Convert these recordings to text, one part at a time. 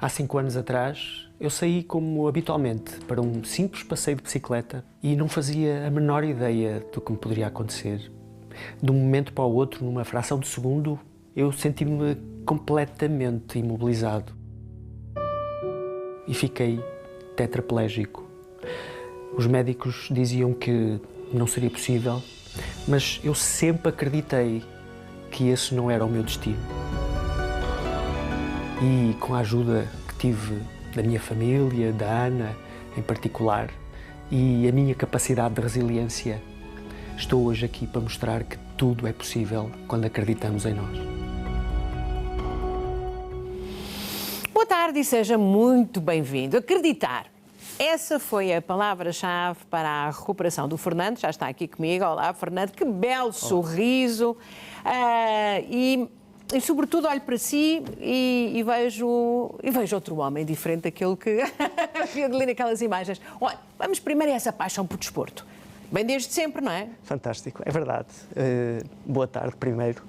Há 5 anos atrás, eu saí como habitualmente para um simples passeio de bicicleta e não fazia a menor ideia do que me poderia acontecer. De um momento para o outro, numa fração de segundo, eu senti-me completamente imobilizado. E fiquei tetraplégico. Os médicos diziam que não seria possível, mas eu sempre acreditei que esse não era o meu destino. E com a ajuda que tive da minha família, da Ana em particular, e a minha capacidade de resiliência, estou hoje aqui para mostrar que tudo é possível quando acreditamos em nós. Boa tarde e seja muito bem-vindo. Acreditar. Essa foi a palavra-chave para a recuperação do Fernando. Já está aqui comigo. Olá, Fernando. Que belo sorriso. E sobretudo, olho para si e vejo outro homem diferente daquele que havia ali naquelas imagens. Olha, vamos primeiro a essa paixão por desporto. Bem desde sempre, não é? Fantástico, é verdade. Boa tarde, primeiro.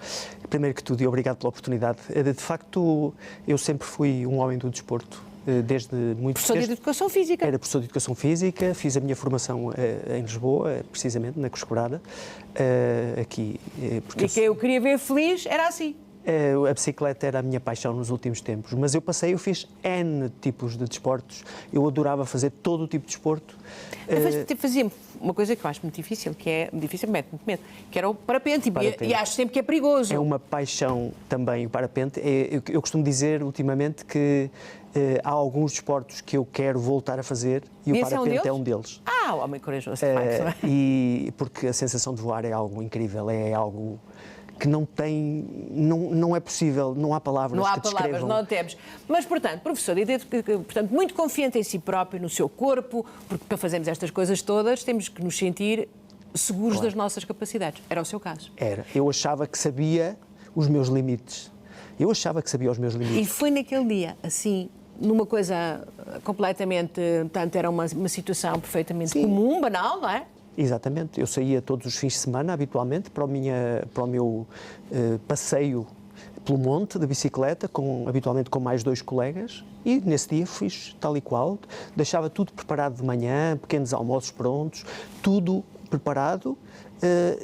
Primeiro que tudo, e obrigado pela oportunidade. De facto, eu sempre fui um homem do desporto, desde muito... Professor de Educação Física. Era professor de Educação Física, fiz a minha formação em Lisboa, precisamente, na Coscorada, aqui... E quem eu queria ver feliz era assim. A bicicleta era a minha paixão nos últimos tempos, mas eu fiz N tipos de desportos, eu adorava fazer todo o tipo de desporto. Fazia uma coisa que eu acho muito difícil, que é difícil, mete muito medo, que era o parapente, e acho sempre que é perigoso. É uma paixão também o parapente. Eu costumo dizer ultimamente que há alguns desportos que eu quero voltar a fazer e o parapente é um deles. Ah, o homem corajoso, de facto. E porque a sensação de voar é algo incrível, é algo que não é possível, não há palavras que descrevam. Não há palavras, não temos. Mas, portanto, professor, muito confiante em si próprio, no seu corpo, porque para fazermos estas coisas todas temos que nos sentir seguros das nossas capacidades. Era o seu caso? Era. Eu achava que sabia os meus limites. E foi naquele dia, assim, numa coisa completamente... Portanto, era uma situação perfeitamente comum, banal, não é? Exatamente. Eu saía todos os fins de semana, habitualmente, para o meu passeio pelo monte de bicicleta, habitualmente com mais 2 colegas, e nesse dia fiz tal e qual, deixava tudo preparado de manhã, pequenos almoços prontos, tudo preparado,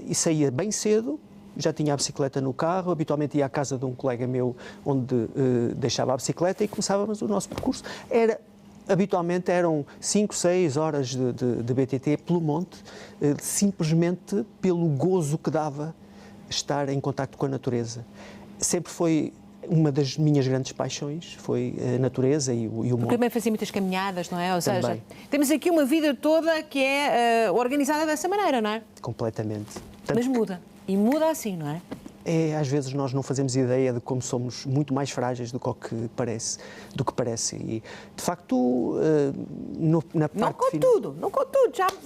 e saía bem cedo, já tinha a bicicleta no carro, habitualmente ia à casa de um colega meu, onde deixava a bicicleta e começávamos o nosso percurso. Habitualmente eram 5, 6 horas de BTT pelo monte, simplesmente pelo gozo que dava estar em contacto com a natureza. Sempre foi uma das minhas grandes paixões, foi a natureza e o monte. Porque também fazia muitas caminhadas, não é? Ou seja, temos aqui uma vida toda que é organizada dessa maneira, não é? Completamente. Mas muda. E muda assim, não é? Às vezes nós não fazemos ideia de como somos muito mais frágeis do que parece. E, de facto, na parte não com tudo.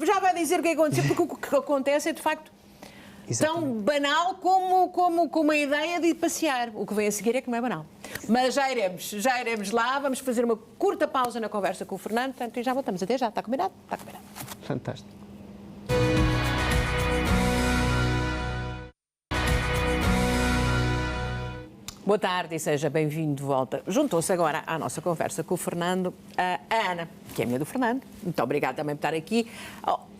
Já vai dizer o que aconteceu, porque o que acontece é, de facto, tão banal como a ideia de ir passear. O que vem a seguir é que não é banal. Mas já iremos lá, vamos fazer uma curta pausa na conversa com o Fernando, portanto, e já voltamos. Até já, está combinado? Está combinado. Fantástico. Boa tarde e seja bem-vindo de volta. Juntou-se agora à nossa conversa com o Fernando a Ana, que é a mulher do Fernando. Muito obrigada também por estar aqui.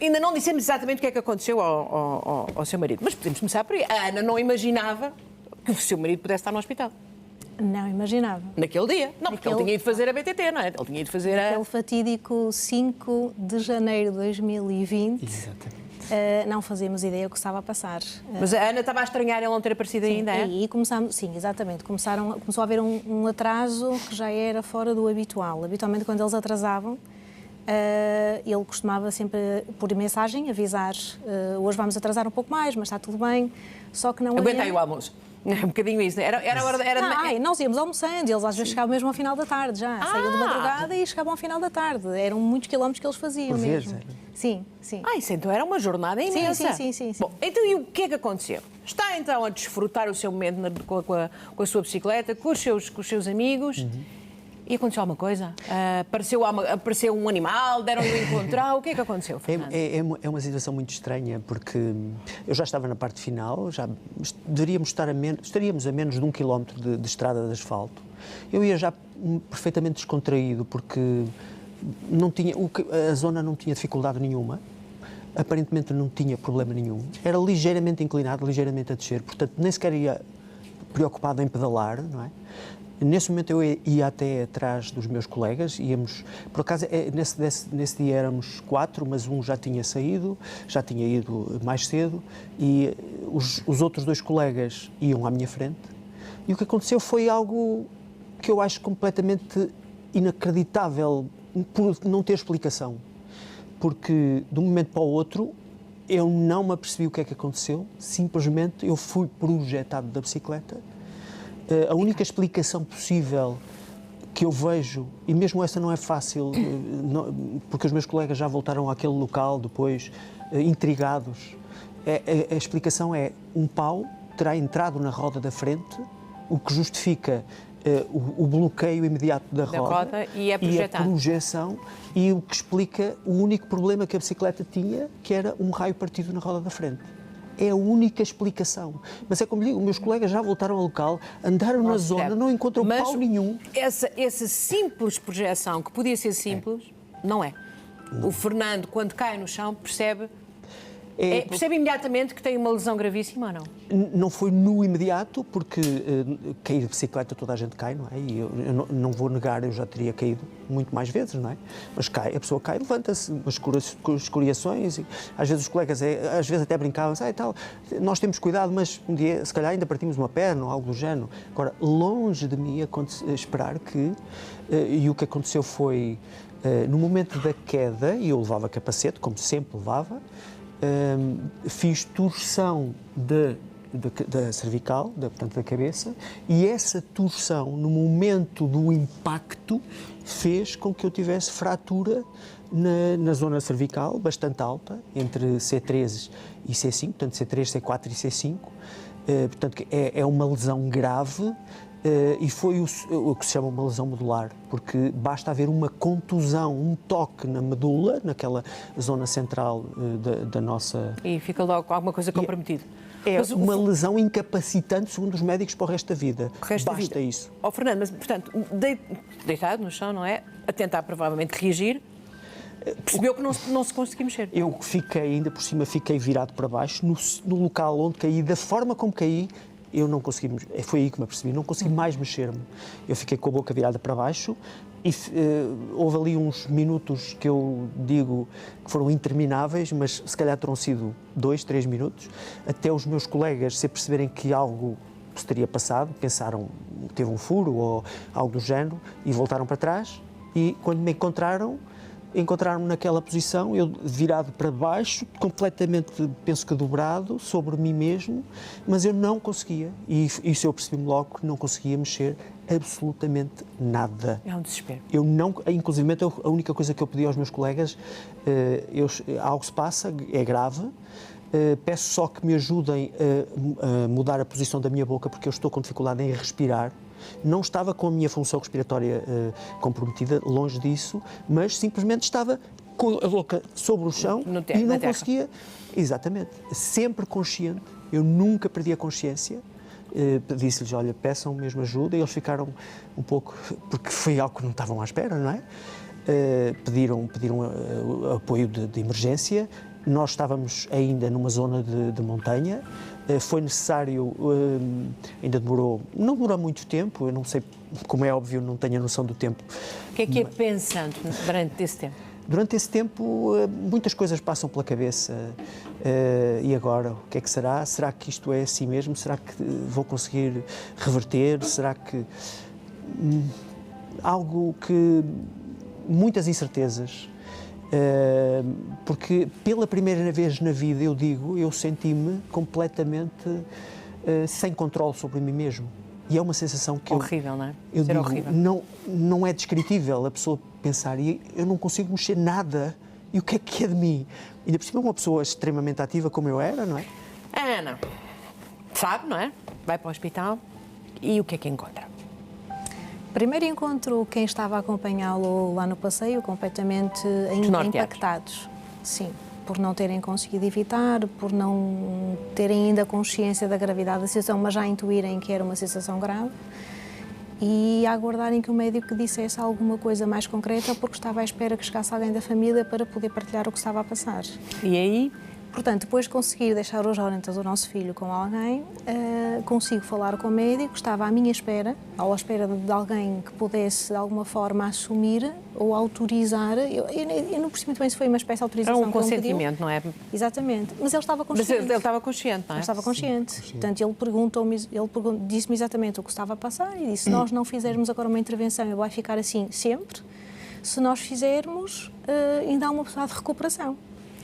Ainda não dissemos exatamente o que é que aconteceu ao seu marido, mas podemos começar por aí. A Ana não imaginava que o seu marido pudesse estar no hospital. Não imaginava. Naquele dia. Não, porque ele tinha ido fazer a BTT, não é? Ele tinha ido fazer Aquele fatídico 5 de janeiro de 2020. Exatamente. Não fazíamos ideia o que estava a passar. Mas a Ana estava a estranhar ele não ter aparecido ainda, é? E começámos, sim, exatamente. Começou a haver um atraso que já era fora do habitual. Habitualmente, quando eles atrasavam, ele costumava sempre, por mensagem, avisar: hoje vamos atrasar um pouco mais, mas está tudo bem. Só que não aguentei o almoço. Um bocadinho isso. Era hora nós íamos almoçando, eles às vezes chegavam mesmo ao final da tarde já. Saíam de madrugada e chegavam ao final da tarde. Eram muitos quilómetros que eles faziam mesmo. Sim. Isso então era uma jornada imensa. Sim. Bom, então e o que é que aconteceu? Está então a desfrutar o seu momento com a sua bicicleta, com os seus amigos. E aconteceu alguma coisa? Apareceu um animal, deram-lhe o encontrar? O que é que aconteceu, Fernando? É uma situação muito estranha, porque eu já estava na parte final, já estaríamos a menos de 1 quilómetro de estrada de asfalto. Eu ia já perfeitamente descontraído, porque a zona não tinha dificuldade nenhuma, aparentemente não tinha problema nenhum. Era ligeiramente inclinado, ligeiramente a descer, portanto nem sequer ia preocupado em pedalar, não é? Nesse momento eu ia até atrás dos meus colegas, íamos, por acaso nesse dia éramos 4, mas um já tinha saído, já tinha ido mais cedo, e os outros 2 colegas iam à minha frente, e o que aconteceu foi algo que eu acho completamente inacreditável, por não ter explicação, porque de um momento para o outro eu não me apercebi o que é que aconteceu, simplesmente eu fui projetado da bicicleta. A única explicação possível que eu vejo, e mesmo essa não é fácil, porque os meus colegas já voltaram àquele local depois, intrigados, a explicação é: um pau terá entrado na roda da frente, o que justifica o bloqueio imediato da roda e a projeção, e o que explica o único problema que a bicicleta tinha, que era um raio partido na roda da frente. É a única explicação. Mas é como lhe digo, meus colegas já voltaram ao local, andaram na zona, não encontram pau nenhum. Essa simples projeção, que podia ser simples, não é. O Fernando, quando cai no chão, percebe imediatamente que tem uma lesão gravíssima ou não? Não foi no imediato, porque cair de bicicleta toda a gente cai, não é? E eu não vou negar, eu já teria caído muito mais vezes, não é? Mas a pessoa cai, levanta-se, com escoriações, e às vezes os colegas às vezes até brincavam, tal, nós temos cuidado, mas um dia, se calhar, ainda partimos uma perna ou algo do género. Agora, longe de mim esperar que, e o que aconteceu foi, no momento da queda, e eu levava capacete, como sempre levava, fiz torção da cervical, portanto da cabeça, e essa torção, no momento do impacto, fez com que eu tivesse fratura na zona cervical, bastante alta, entre C3 e C5, portanto C3, C4 e C5, portanto é uma lesão grave. E foi o que se chama uma lesão medular, porque basta haver uma contusão, um toque na medula, naquela zona central da nossa... E fica logo alguma coisa comprometida. É uma lesão incapacitante, segundo os médicos, para o resto da vida. Basta isso. Fernando, mas, portanto, deitado no chão, não é? A tentar provavelmente reagir, percebeu que não se conseguia mexer. Eu ainda por cima, fiquei virado para baixo, no local onde caí, da forma como caí, eu não consegui, foi aí que me apercebi, não consegui mais mexer-me. Eu fiquei com a boca virada para baixo e houve ali uns minutos que eu digo que foram intermináveis, mas se calhar terão sido 2, 3 minutos, até os meus colegas se perceberem que algo se teria passado, pensaram que teve um furo ou algo do género e voltaram para trás, e quando me encontraram-me naquela posição, eu virado para baixo, completamente, penso que dobrado, sobre mim mesmo, mas eu não conseguia. E isso eu percebi-me logo que não conseguia mexer absolutamente nada. É um desespero. Inclusive, a única coisa que eu pedi aos meus colegas, algo se passa, é grave, peço só que me ajudem a mudar a posição da minha boca, porque eu estou com dificuldade em respirar. Não estava com a minha função respiratória comprometida, longe disso, mas simplesmente estava com a boca sobre o chão e não conseguia. Exatamente. Sempre consciente. Eu nunca perdi a consciência. Disse-lhes, olha, peçam mesmo ajuda, e eles ficaram um pouco, porque foi algo que não estavam à espera, não é? Pediram apoio de emergência. Nós estávamos ainda numa zona de montanha. Foi necessário, ainda não demorou muito tempo, eu não sei, como é óbvio, não tenho a noção do tempo. O que é que ia pensando durante esse tempo? Durante esse tempo, muitas coisas passam pela cabeça. E agora, o que é que será? Será que isto é assim mesmo? Será que vou conseguir reverter? Será que... algo que... muitas incertezas. Porque pela primeira vez na vida, eu senti-me completamente sem controle sobre mim mesmo. E é uma sensação que horrível, não é? Eu digo, horrível. Não é descritível a pessoa pensar, e eu não consigo mexer nada, e o que é de mim? Ainda por cima, uma pessoa extremamente ativa como eu era, não é? A Ana sabe, não é? Vai para o hospital e o que é que encontra? Primeiro encontro, quem estava a acompanhá-lo lá no passeio, completamente ainda impactados. Sim, por não terem conseguido evitar, por não terem ainda consciência da gravidade da situação, mas já intuírem que era uma situação grave. E a aguardarem que o médico dissesse alguma coisa mais concreta, porque estava à espera que chegasse alguém da família para poder partilhar o que estava a passar. E aí? Portanto, depois de conseguir deixar os orientas do nosso filho com alguém, consigo falar com o médico, estava à minha espera, ou à espera de alguém que pudesse, de alguma forma, assumir ou autorizar. Eu não percebi muito bem se foi uma espécie de autorização. Era um consentimento, não é? Exatamente. Mas ele estava consciente. Mas ele estava consciente, não é? Ele estava consciente. Portanto, ele disse-me exatamente o que estava a passar e disse, se nós não fizermos agora uma intervenção, ele vai ficar assim sempre. Se nós fizermos, ainda há uma possibilidade de recuperação.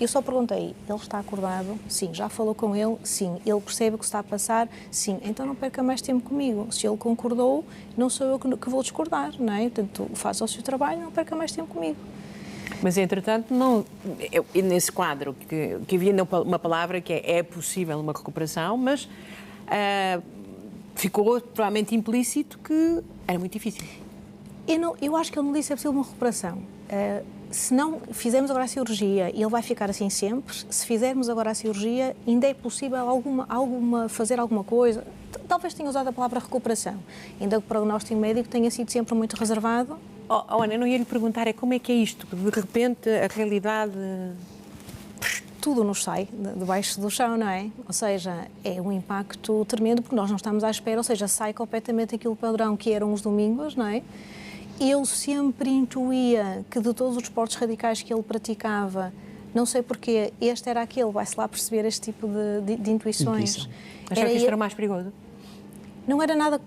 Eu só perguntei, ele está acordado? Sim. Já falou com ele? Sim. Ele percebe o que está a passar? Sim. Então não perca mais tempo comigo. Se ele concordou, não sou eu que vou discordar, não é? Portanto, faça o seu trabalho, não perca mais tempo comigo. Mas, entretanto, nesse quadro que havia uma palavra que é possível uma recuperação, mas ficou provavelmente implícito que era muito difícil. Eu acho que ele não disse que é possível uma recuperação. Se não fizermos agora a cirurgia, ele vai ficar assim sempre. Se fizermos agora a cirurgia, ainda é possível fazer alguma coisa. Talvez tenha usado a palavra recuperação, ainda que o prognóstico médico tenha sido sempre muito reservado. Ana, eu não ia lhe perguntar como é que é isto, de repente a realidade... Tudo nos sai debaixo do chão, não é? Ou seja, é um impacto tremendo porque nós não estamos à espera, ou seja, sai completamente aquilo padrão que eram os domingos, não é? Eu sempre intuía que de todos os esportes radicais que ele praticava, não sei porquê, este era aquele, vai-se lá perceber este tipo de intuições. Achava que isto era mais perigoso? Não era nada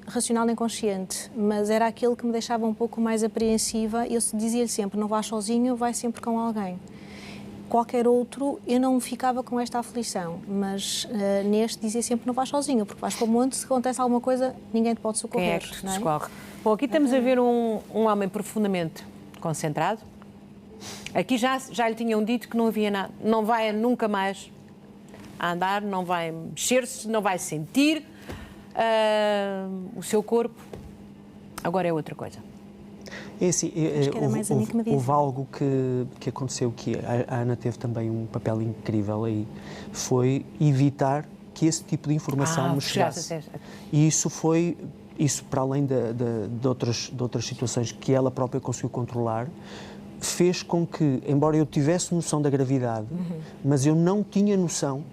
racional nem consciente, mas era aquele que me deixava um pouco mais apreensiva. Eu dizia-lhe sempre, não vá sozinho, vai sempre com alguém. Qualquer outro, eu não ficava com esta aflição, mas neste dizia sempre, não vais sozinho, porque vais para o monte, se acontece alguma coisa, ninguém te pode socorrer. Quem é que te socorre? Bom, aqui estamos a ver um homem profundamente concentrado. Aqui já lhe tinham dito que não havia nada, não vai nunca mais a andar, não vai mexer-se, não vai sentir o seu corpo. Agora é outra coisa. É assim, houve algo que aconteceu que a Ana teve também um papel incrível aí, foi evitar que esse tipo de informação nos chegasse. E isso para além de outras situações que ela própria conseguiu controlar, fez com que, embora eu tivesse noção da gravidade, mas eu não tinha noção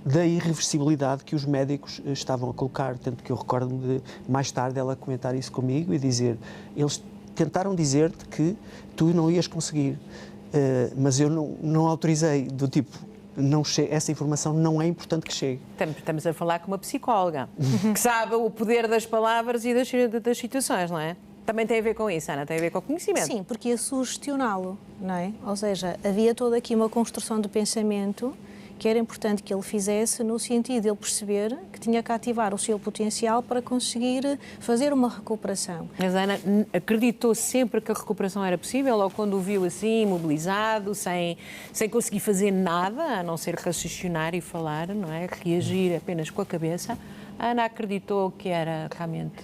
da irreversibilidade que os médicos estavam a colocar. Tanto que eu recordo-me de, mais tarde, ela comentar isso comigo e dizer, eles tentaram dizer-te que tu não ias conseguir, mas eu não autorizei, do tipo, essa informação não é importante que chegue. Estamos a falar com uma psicóloga, que sabe o poder das palavras e das situações, não é? Também tem a ver com isso, Ana, tem a ver com o conhecimento. Sim, porque ia sugestioná-lo, não é? Ou seja, havia toda aqui uma construção de pensamento que era importante que ele fizesse no sentido de ele perceber que tinha que ativar o seu potencial para conseguir fazer uma recuperação. Mas Ana acreditou sempre que a recuperação era possível ou quando o viu assim, imobilizado, sem conseguir fazer nada, a não ser raciocinar e falar, não é? Reagir apenas com a cabeça, a Ana acreditou que era realmente...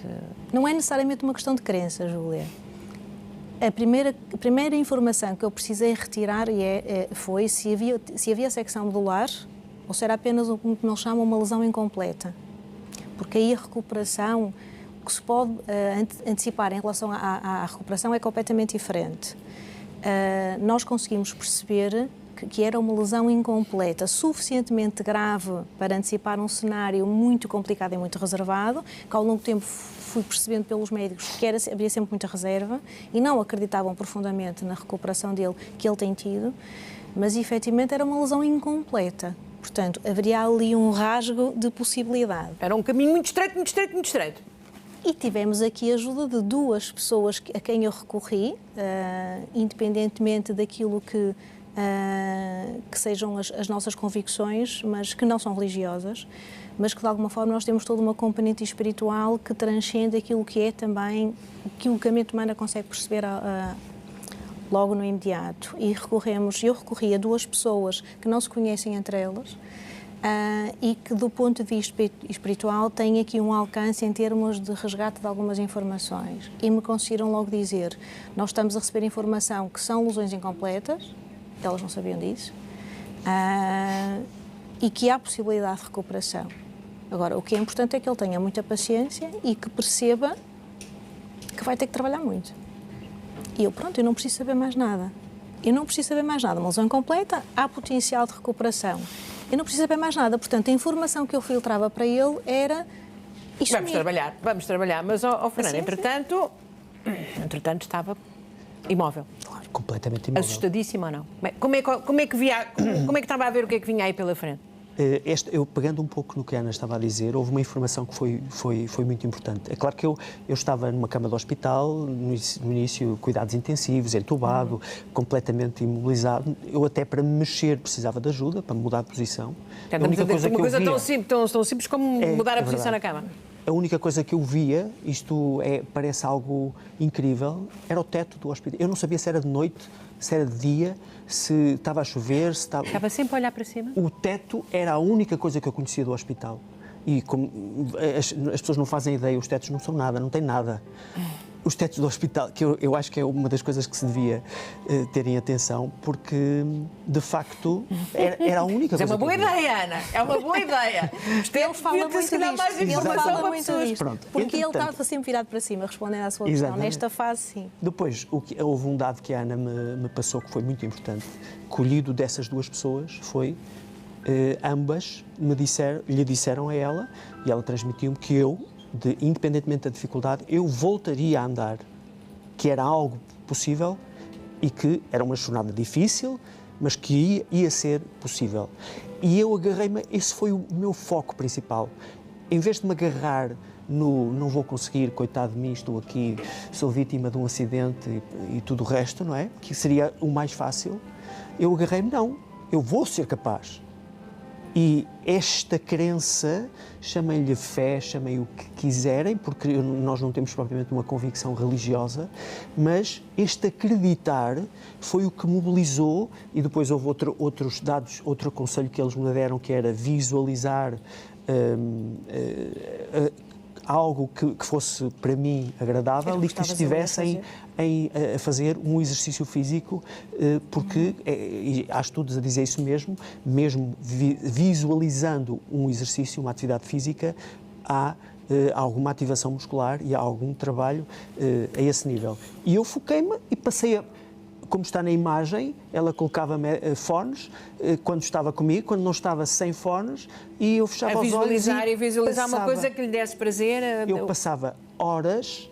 Não é necessariamente uma questão de crença, Júlia. A primeira informação que eu precisei retirar foi se havia secção medular ou se era apenas o que nós chamam uma lesão incompleta. Porque aí a recuperação, o que se pode antecipar em relação à recuperação é completamente diferente. Nós conseguimos perceber que era uma lesão incompleta, suficientemente grave para antecipar um cenário muito complicado e muito reservado, que ao longo do tempo fui percebendo pelos médicos que havia sempre muita reserva e não acreditavam profundamente na recuperação dele que ele tem tido, mas efetivamente era uma lesão incompleta. Portanto, haveria ali um rasgo de possibilidade. Era um caminho muito estreito, muito estreito, muito estreito. E tivemos aqui a ajuda de duas pessoas a quem eu recorri, independentemente daquilo que sejam as nossas convicções, mas que não são religiosas, mas que de alguma forma nós temos toda uma componente espiritual que transcende aquilo que é também, aquilo que a mente humana consegue perceber logo no imediato. E eu recorri a duas pessoas que não se conhecem entre elas, e que, do ponto de vista espiritual, tem aqui um alcance em termos de resgate de algumas informações. E me conseguiram logo dizer, nós estamos a receber informação que são lesões incompletas, elas não sabiam disso, e que há possibilidade de recuperação. Agora, o que é importante é que ele tenha muita paciência e que perceba que vai ter que trabalhar muito. E eu não preciso saber mais nada. Eu não preciso saber mais nada. Uma lesão incompleta, há potencial de recuperação. Eu não preciso saber mais nada. Portanto, a informação que eu filtrava para ele era isto. Vamos trabalhar. Mas, Fernando, entretanto estava imóvel. Claro, completamente imóvel. Assustadíssima ou não? Como é que estava a ver o que é que vinha aí pela frente? Eu, pegando um pouco no que a Ana estava a dizer, houve uma informação que foi muito importante. É claro que eu estava numa cama de hospital, no início, cuidados intensivos, entubado, completamente imobilizado. Eu até para me mexer precisava de ajuda, para mudar de posição. Uma coisa tão simples como mudar a posição na cama. A única coisa que eu via, parece algo incrível, era o teto do hospital. Eu não sabia se era de noite, se era de dia, se estava a chover, se estava... Estava sempre a olhar para cima? O teto era a única coisa que eu conhecia do hospital. E como as pessoas não fazem ideia, os tetos não são nada, não têm nada. Os tetos do hospital, que eu acho que é uma das coisas que se devia terem atenção, porque, de facto, era a única coisa. É uma boa ideia, Ana, é uma boa ideia. Ele fala muito disto. Ele fala muito disto. Pronto. Porque ele estava sempre virado para cima, respondendo à sua questão. Nesta fase, sim. Depois, houve um dado que a Ana me passou que foi muito importante. Colhido dessas duas pessoas foi... ambas lhe disseram a ela, e ela transmitiu-me que eu, independentemente da dificuldade, eu voltaria a andar, que era algo possível e que era uma jornada difícil, mas que ia ser possível. E eu agarrei-me, esse foi o meu foco principal. Em vez de me agarrar no não vou conseguir, coitado de mim, estou aqui, sou vítima de um acidente e tudo o resto, não é? Que seria o mais fácil, eu agarrei-me, não, eu vou ser capaz. E esta crença, chamem-lhe fé, chamem o que quiserem, porque nós não temos propriamente uma convicção religiosa, mas este acreditar foi o que mobilizou, e depois houve outros dados, outro conselho que eles me deram, que era visualizar algo que fosse para mim agradável e que estivessem a fazer um exercício físico, porque há estudos a dizer isso mesmo visualizando um exercício, uma atividade física, há alguma ativação muscular e há algum trabalho a esse nível. E eu foquei-me e passei como está na imagem, ela colocava-me fones quando estava comigo, quando não estava sem fones, e eu fechava os olhos e visualizar uma coisa que lhe desse prazer. Eu passava horas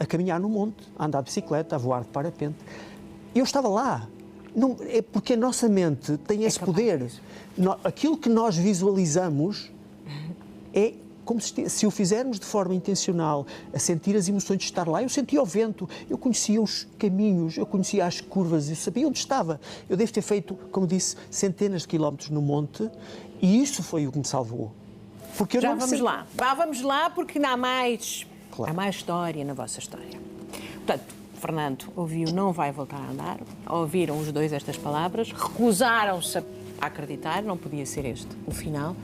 a caminhar no monte, a andar de bicicleta, a voar de parapente. Eu estava lá. Não, é porque a nossa mente tem esse poder. Aquilo que nós visualizamos é como se o fizermos de forma intencional, a sentir as emoções de estar lá. Eu sentia o vento, eu conhecia os caminhos, eu conhecia as curvas, eu sabia onde estava. Eu devo ter feito, como disse, centenas de quilómetros no monte, e isso foi o que me salvou. Porque já vamos lá. Vamos lá, porque ainda há mais história na vossa história. Portanto, Fernando ouviu não vai voltar a andar, ouviram os dois estas palavras, recusaram-se a acreditar, não podia ser este o final.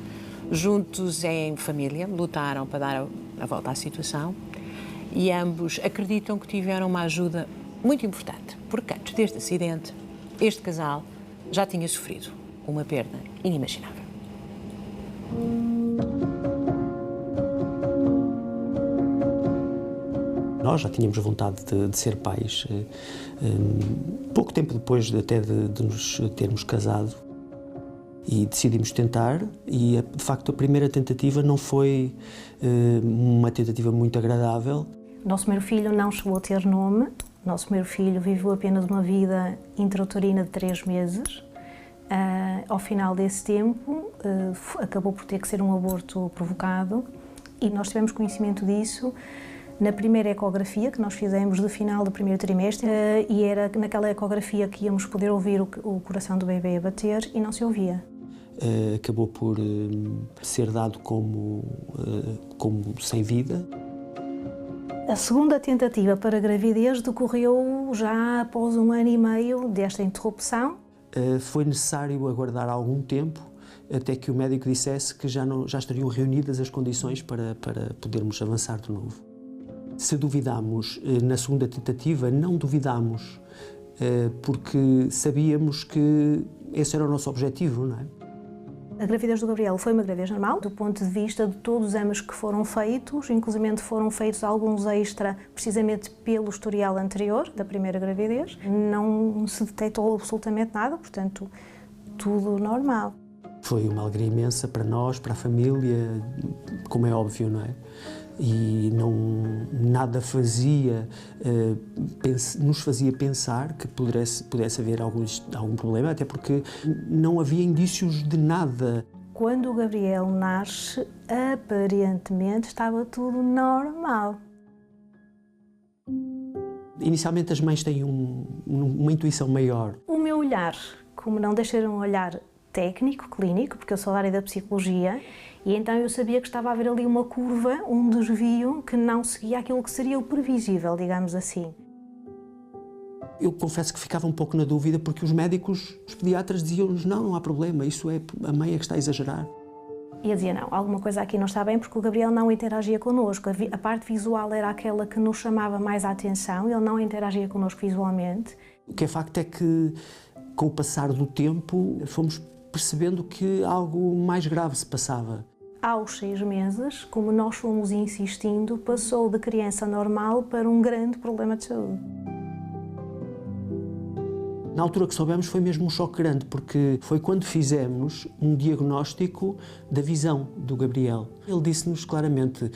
Juntos em família, lutaram para dar a volta à situação e ambos acreditam que tiveram uma ajuda muito importante, porque antes deste acidente, este casal já tinha sofrido uma perda inimaginável. Nós já tínhamos vontade de ser pais, pouco tempo depois até de nos termos casado. E decidimos tentar, e de facto a primeira tentativa não foi uma tentativa muito agradável. Nosso primeiro filho não chegou a ter nome, nosso primeiro filho viveu apenas uma vida intrauterina de 3 meses. Ao final desse tempo, acabou por ter que ser um aborto provocado, e nós tivemos conhecimento disso na primeira ecografia que nós fizemos do final do primeiro trimestre, e era naquela ecografia que íamos poder ouvir o coração do bebê a bater, e não se ouvia. Acabou por ser dado como sem vida. A segunda tentativa para a gravidez decorreu já após 1 ano e meio desta interrupção. Foi necessário aguardar algum tempo até que o médico dissesse que já estariam reunidas as condições para podermos avançar de novo. Se duvidámos na segunda tentativa, não duvidámos, porque sabíamos que esse era o nosso objetivo, não é? A gravidez do Gabriel foi uma gravidez normal, do ponto de vista de todos os exames que foram feitos, inclusive foram feitos alguns extra, precisamente pelo historial anterior da primeira gravidez. Não se detectou absolutamente nada, portanto, tudo normal. Foi uma alegria imensa para nós, para a família, como é óbvio, não é? E nada nos fazia pensar que pudesse haver algum problema, até porque não havia indícios de nada. Quando o Gabriel nasce, aparentemente estava tudo normal. Inicialmente as mães têm uma intuição maior. O meu olhar, como não deixaram um olhar técnico, clínico, porque eu sou da área da psicologia, e então eu sabia que estava a haver ali uma curva, um desvio que não seguia aquilo que seria o previsível, digamos assim. Eu confesso que ficava um pouco na dúvida porque os médicos, os pediatras diziam-nos não há problema, isso é a mãe é que está a exagerar. E eu dizia não, alguma coisa aqui não está bem porque o Gabriel não interagia connosco. A parte visual era aquela que nos chamava mais a atenção, ele não interagia connosco visualmente. O que é facto é que com o passar do tempo fomos percebendo que algo mais grave se passava. Aos 6 meses, como nós fomos insistindo, passou de criança normal para um grande problema de saúde. Na altura que soubemos foi mesmo um choque grande, porque foi quando fizemos um diagnóstico da visão do Gabriel. Ele disse-nos claramente,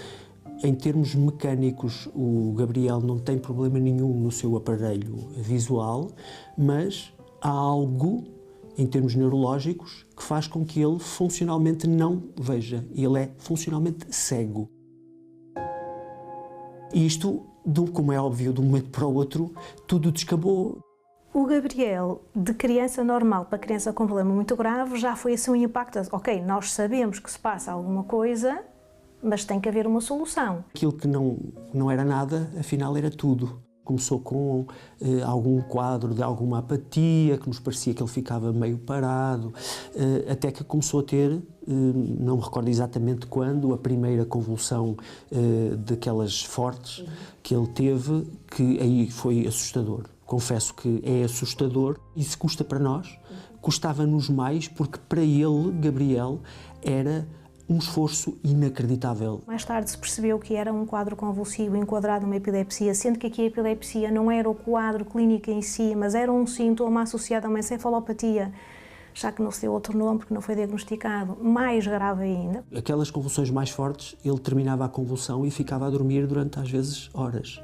em termos mecânicos, o Gabriel não tem problema nenhum no seu aparelho visual, mas há algo em termos neurológicos, que faz com que ele funcionalmente não veja. Ele é funcionalmente cego. E isto, como é óbvio, de um momento para o outro, tudo descambou. O Gabriel, de criança normal para criança com problema muito grave, já foi assim um impacto. Ok, nós sabemos que se passa alguma coisa, mas tem que haver uma solução. Aquilo que não era nada, afinal era tudo. Começou com algum quadro de alguma apatia, que nos parecia que ele ficava meio parado, até que começou a ter, não me recordo exatamente quando, a primeira convulsão daquelas fortes que ele teve, que aí foi assustador. Confesso que é assustador e se custa para nós, custava-nos mais porque para ele, Gabriel, era um esforço inacreditável. Mais tarde se percebeu que era um quadro convulsivo enquadrado numa epilepsia, sendo que aqui a epilepsia não era o quadro clínico em si, mas era um sintoma associado a uma encefalopatia, já que não se deu outro nome porque não foi diagnosticado, mais grave ainda. Aquelas convulsões mais fortes, ele terminava a convulsão e ficava a dormir durante, às vezes, horas,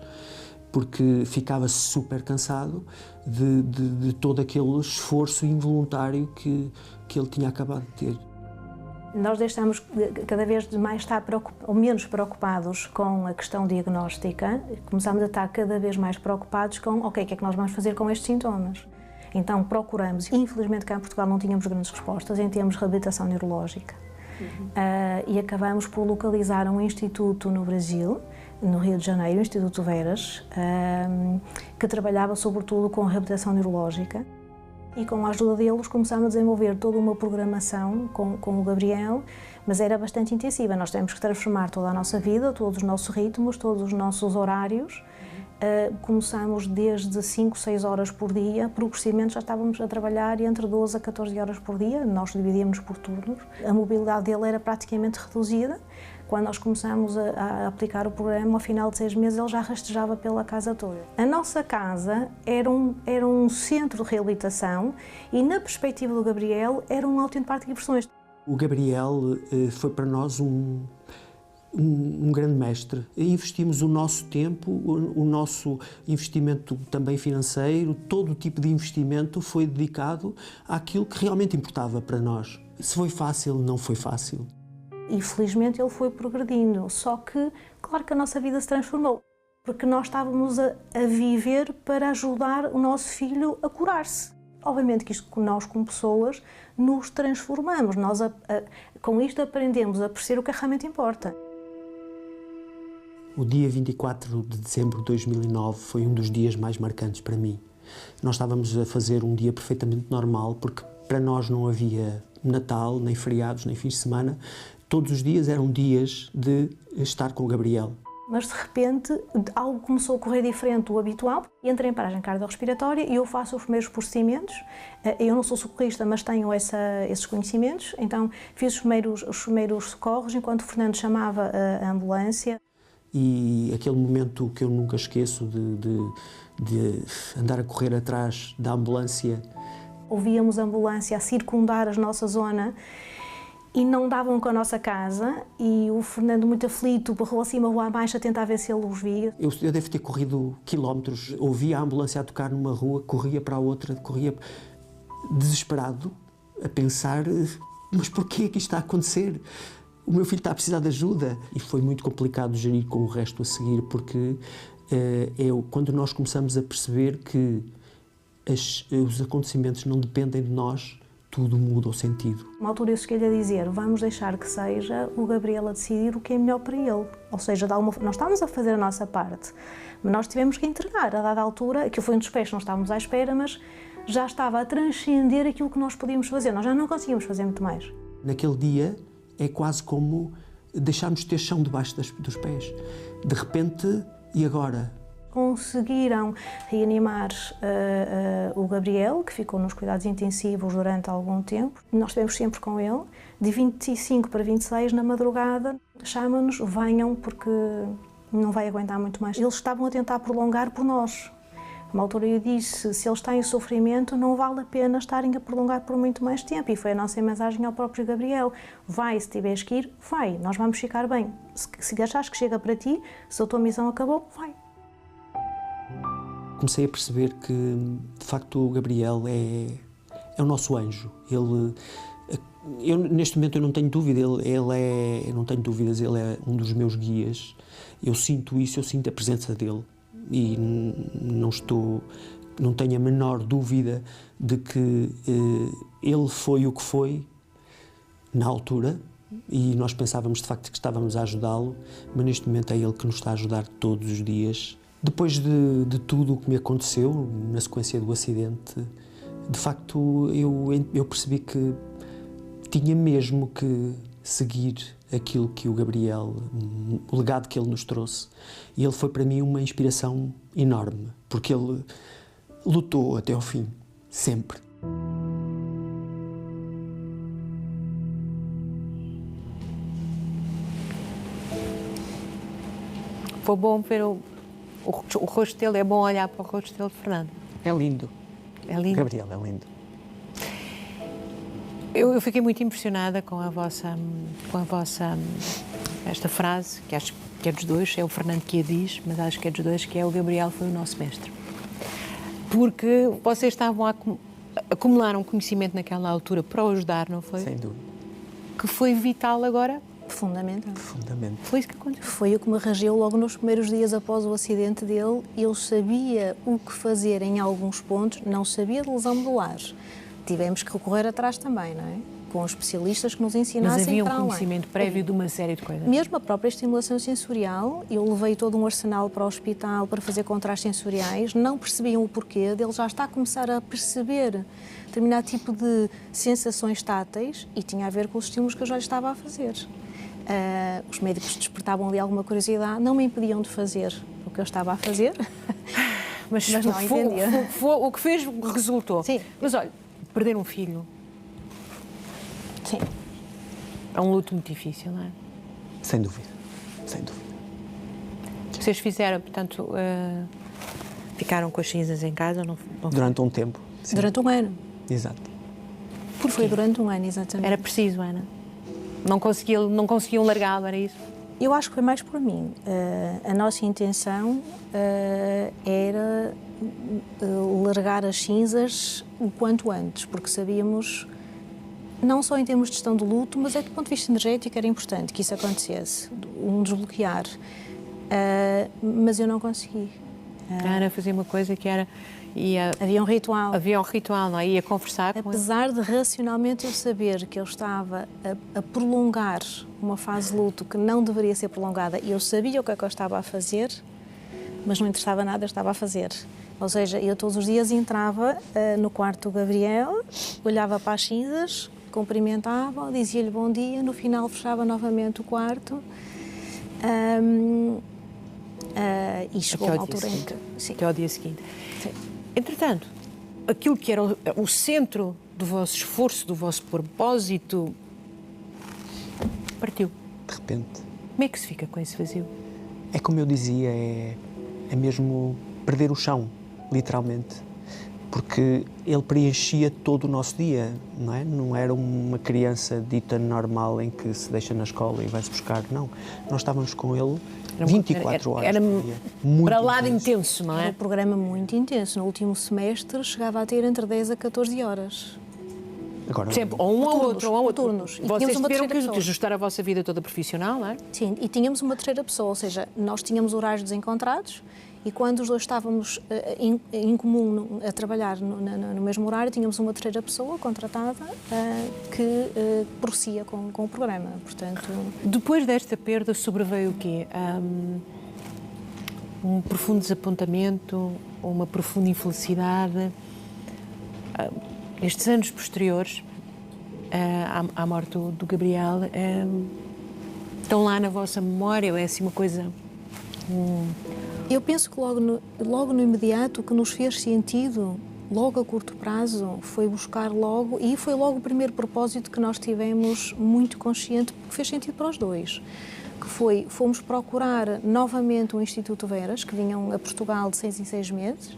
porque ficava super cansado de todo aquele esforço involuntário que ele tinha acabado de ter. Nós deixamos cada vez mais estar ou menos preocupados com a questão diagnóstica, começamos a estar cada vez mais preocupados com, ok, o que é que nós vamos fazer com estes sintomas? Então procuramos, infelizmente cá em Portugal não tínhamos grandes respostas em termos de reabilitação neurológica. E acabamos por localizar um instituto no Brasil, no Rio de Janeiro, o Instituto Veras, que trabalhava sobretudo com reabilitação neurológica. E com a ajuda deles começámos a desenvolver toda uma programação com o Gabriel, mas era bastante intensiva. Nós tivemos que transformar toda a nossa vida, todos os nossos ritmos, todos os nossos horários. Começámos desde 5, 6 horas por dia, progressivamente já estávamos a trabalhar entre 12 a 14 horas por dia, nós dividíamos por turnos. A mobilidade dele era praticamente reduzida. Quando nós começámos a aplicar o programa, ao final de 6 meses, ele já rastejava pela casa toda. A nossa casa era um centro de reabilitação e, na perspectiva do Gabriel, era um auténtico parque de diversões. O Gabriel foi para nós um grande mestre. Investimos o nosso tempo, o nosso investimento também financeiro, todo o tipo de investimento foi dedicado àquilo que realmente importava para nós. Se foi fácil, não foi fácil. E felizmente ele foi progredindo, só que, claro que a nossa vida se transformou, porque nós estávamos a viver para ajudar o nosso filho a curar-se. Obviamente que isto, nós como pessoas, nos transformamos, nós com isto aprendemos a perceber o que realmente importa. O dia 24 de dezembro de 2009 foi um dos dias mais marcantes para mim. Nós estávamos a fazer um dia perfeitamente normal, porque para nós não havia Natal, nem feriados, nem fins de semana. Todos os dias eram dias de estar com o Gabriel. Mas de repente algo começou a correr diferente do habitual. Entrei em paragem cardiorrespiratória e eu faço os primeiros procedimentos. Eu não sou socorrista, mas tenho esses conhecimentos. Então fiz os primeiros socorros enquanto o Fernando chamava a ambulância. E aquele momento que eu nunca esqueço de andar a correr atrás da ambulância. Ouvíamos a ambulância a circundar a nossa zona e não davam com a nossa casa, e o Fernando, muito aflito, rua acima, rua abaixo, a tentar ver se ele os via. Eu devo ter corrido quilómetros, ouvia a ambulância a tocar numa rua, corria para a outra, corria desesperado, a pensar, mas porquê que isto está a acontecer? O meu filho está a precisar de ajuda. E foi muito complicado gerir com o resto a seguir, porque quando nós começamos a perceber que os acontecimentos não dependem de nós, tudo muda o sentido. Uma altura eu cheguei a dizer, vamos deixar que seja o Gabriel a decidir o que é melhor para ele. Ou seja, nós estávamos a fazer a nossa parte, mas nós tivemos que entregar. A dada altura, aquilo foi um despejo, não estávamos à espera, mas já estava a transcender aquilo que nós podíamos fazer. Nós já não conseguíamos fazer muito mais. Naquele dia é quase como deixarmos de ter chão debaixo dos pés. De repente, e agora? Conseguiram reanimar o Gabriel, que ficou nos cuidados intensivos durante algum tempo. Nós estivemos sempre com ele. De 25 para 26, na madrugada, chamam-nos, venham, porque não vai aguentar muito mais. Eles estavam a tentar prolongar por nós. Uma altura eu disse, se ele está em sofrimento, não vale a pena estarem a prolongar por muito mais tempo. E foi a nossa mensagem ao próprio Gabriel. Vai, se tiveres que ir, vai, nós vamos ficar bem. Se achares que chega para ti, se a tua missão acabou, vai. Comecei a perceber que, de facto, o Gabriel é o nosso anjo. Neste momento, eu não tenho dúvida, eu não tenho dúvidas, ele é um dos meus guias. Eu sinto isso, eu sinto a presença dele. E não tenho a menor dúvida de que ele foi o que foi na altura, e nós pensávamos, de facto, que estávamos a ajudá-lo, mas neste momento é ele que nos está a ajudar todos os dias. Depois de tudo o que me aconteceu, na sequência do acidente, de facto eu percebi que tinha mesmo que seguir aquilo que o Gabriel, o legado que ele nos trouxe. E ele foi para mim uma inspiração enorme, porque ele lutou até ao fim, sempre. Foi bom ver o rosto dele, é bom olhar para o rosto dele, Fernando. É lindo. É lindo. Gabriel é lindo. Eu fiquei muito impressionada com a vossa esta frase, que acho que é dos dois, é o Fernando que a diz, mas acho que é dos dois, que é o Gabriel foi o nosso mestre. Porque vocês estavam a acumular um conhecimento naquela altura para o ajudar, não foi? Sem dúvida. Que foi vital agora. Fundamental. Fundamental. Foi isso que aconteceu. Foi o que me regeu logo nos primeiros dias após o acidente dele. Eu sabia o que fazer em alguns pontos, não sabia de lesão medular. Tivemos que recorrer atrás também, não é? Com os especialistas que nos ensinassem. Mas havia um para além. conhecimento prévio de uma série de coisas. Mesmo a própria estimulação sensorial, eu levei todo um arsenal para o hospital para fazer contrastes sensoriais, não percebiam o porquê dele já está a começar a perceber determinado tipo de sensações táteis, e tinha a ver com os estímulos que eu já lhe estava a fazer. Os médicos despertavam ali alguma curiosidade, não me impediam de fazer o que eu estava a fazer, mas não entendia. O que fez resultou. Sim. Mas olha, perder um filho Sim. é um luto muito difícil, não é? Sem dúvida. Sem dúvida. Vocês fizeram, portanto, ficaram com as cinzas em casa? Não Durante um tempo. Sim. Durante um ano. Exato. Foi durante um ano, exatamente. Era preciso, Ana? Não conseguiam largar, era isso? Eu acho que foi mais por mim. A nossa intenção era largar as cinzas o quanto antes, porque sabíamos, não só em termos de gestão do luto, mas do ponto de vista energético era importante que isso acontecesse, um desbloquear. Mas eu não consegui. A Ana fazia uma coisa que era... Havia um ritual. Havia um ritual, não é? Ia conversar com ele. Apesar de racionalmente eu saber que eu estava a prolongar uma fase de luto que não deveria ser prolongada, e eu sabia o que é que eu estava a fazer, mas não interessava nada, eu estava a fazer. Ou seja, eu todos os dias entrava no quarto do Gabriel, olhava para as cinzas, cumprimentava, dizia-lhe bom dia, no final fechava novamente o quarto. E chegou uma altura em que... Sim. Até ao dia seguinte. Sim. Entretanto, aquilo que era o centro do vosso esforço, do vosso propósito, partiu. De repente. Como é que se fica com esse vazio? É como eu dizia, é mesmo perder o chão, literalmente. Porque ele preenchia todo o nosso dia, não é? Não era uma criança dita normal em que se deixa na escola e vai-se buscar, não. Nós estávamos com ele 24 horas por dia. Muito para lá de intenso. intenso, não Era é? um programa muito intenso. No último semestre chegava a ter entre 10 a 14 horas. Agora, Sempre, ou um ou outro, ou um ou outro. turnos. E Vocês tínhamos uma tiveram terceira que pessoa. ajustar a vossa vida toda profissional, não é? Sim, e tínhamos uma terceira pessoa, ou seja, nós tínhamos horários desencontrados e quando os dois estávamos em comum a trabalhar no mesmo horário, tínhamos uma terceira pessoa contratada que prosseguia com o programa. Portanto, Depois desta perda sobreveio o quê? Um profundo desapontamento, uma profunda infelicidade. Estes anos posteriores à morte do Gabriel estão lá na vossa memória ou é assim uma coisa... eu penso que logo no imediato o que nos fez sentido, logo a curto prazo, foi buscar logo, e foi logo o primeiro propósito que nós tivemos muito consciente, porque fez sentido para os dois, que fomos procurar novamente o Instituto Veras, que vinham a Portugal de 6 em 6 meses,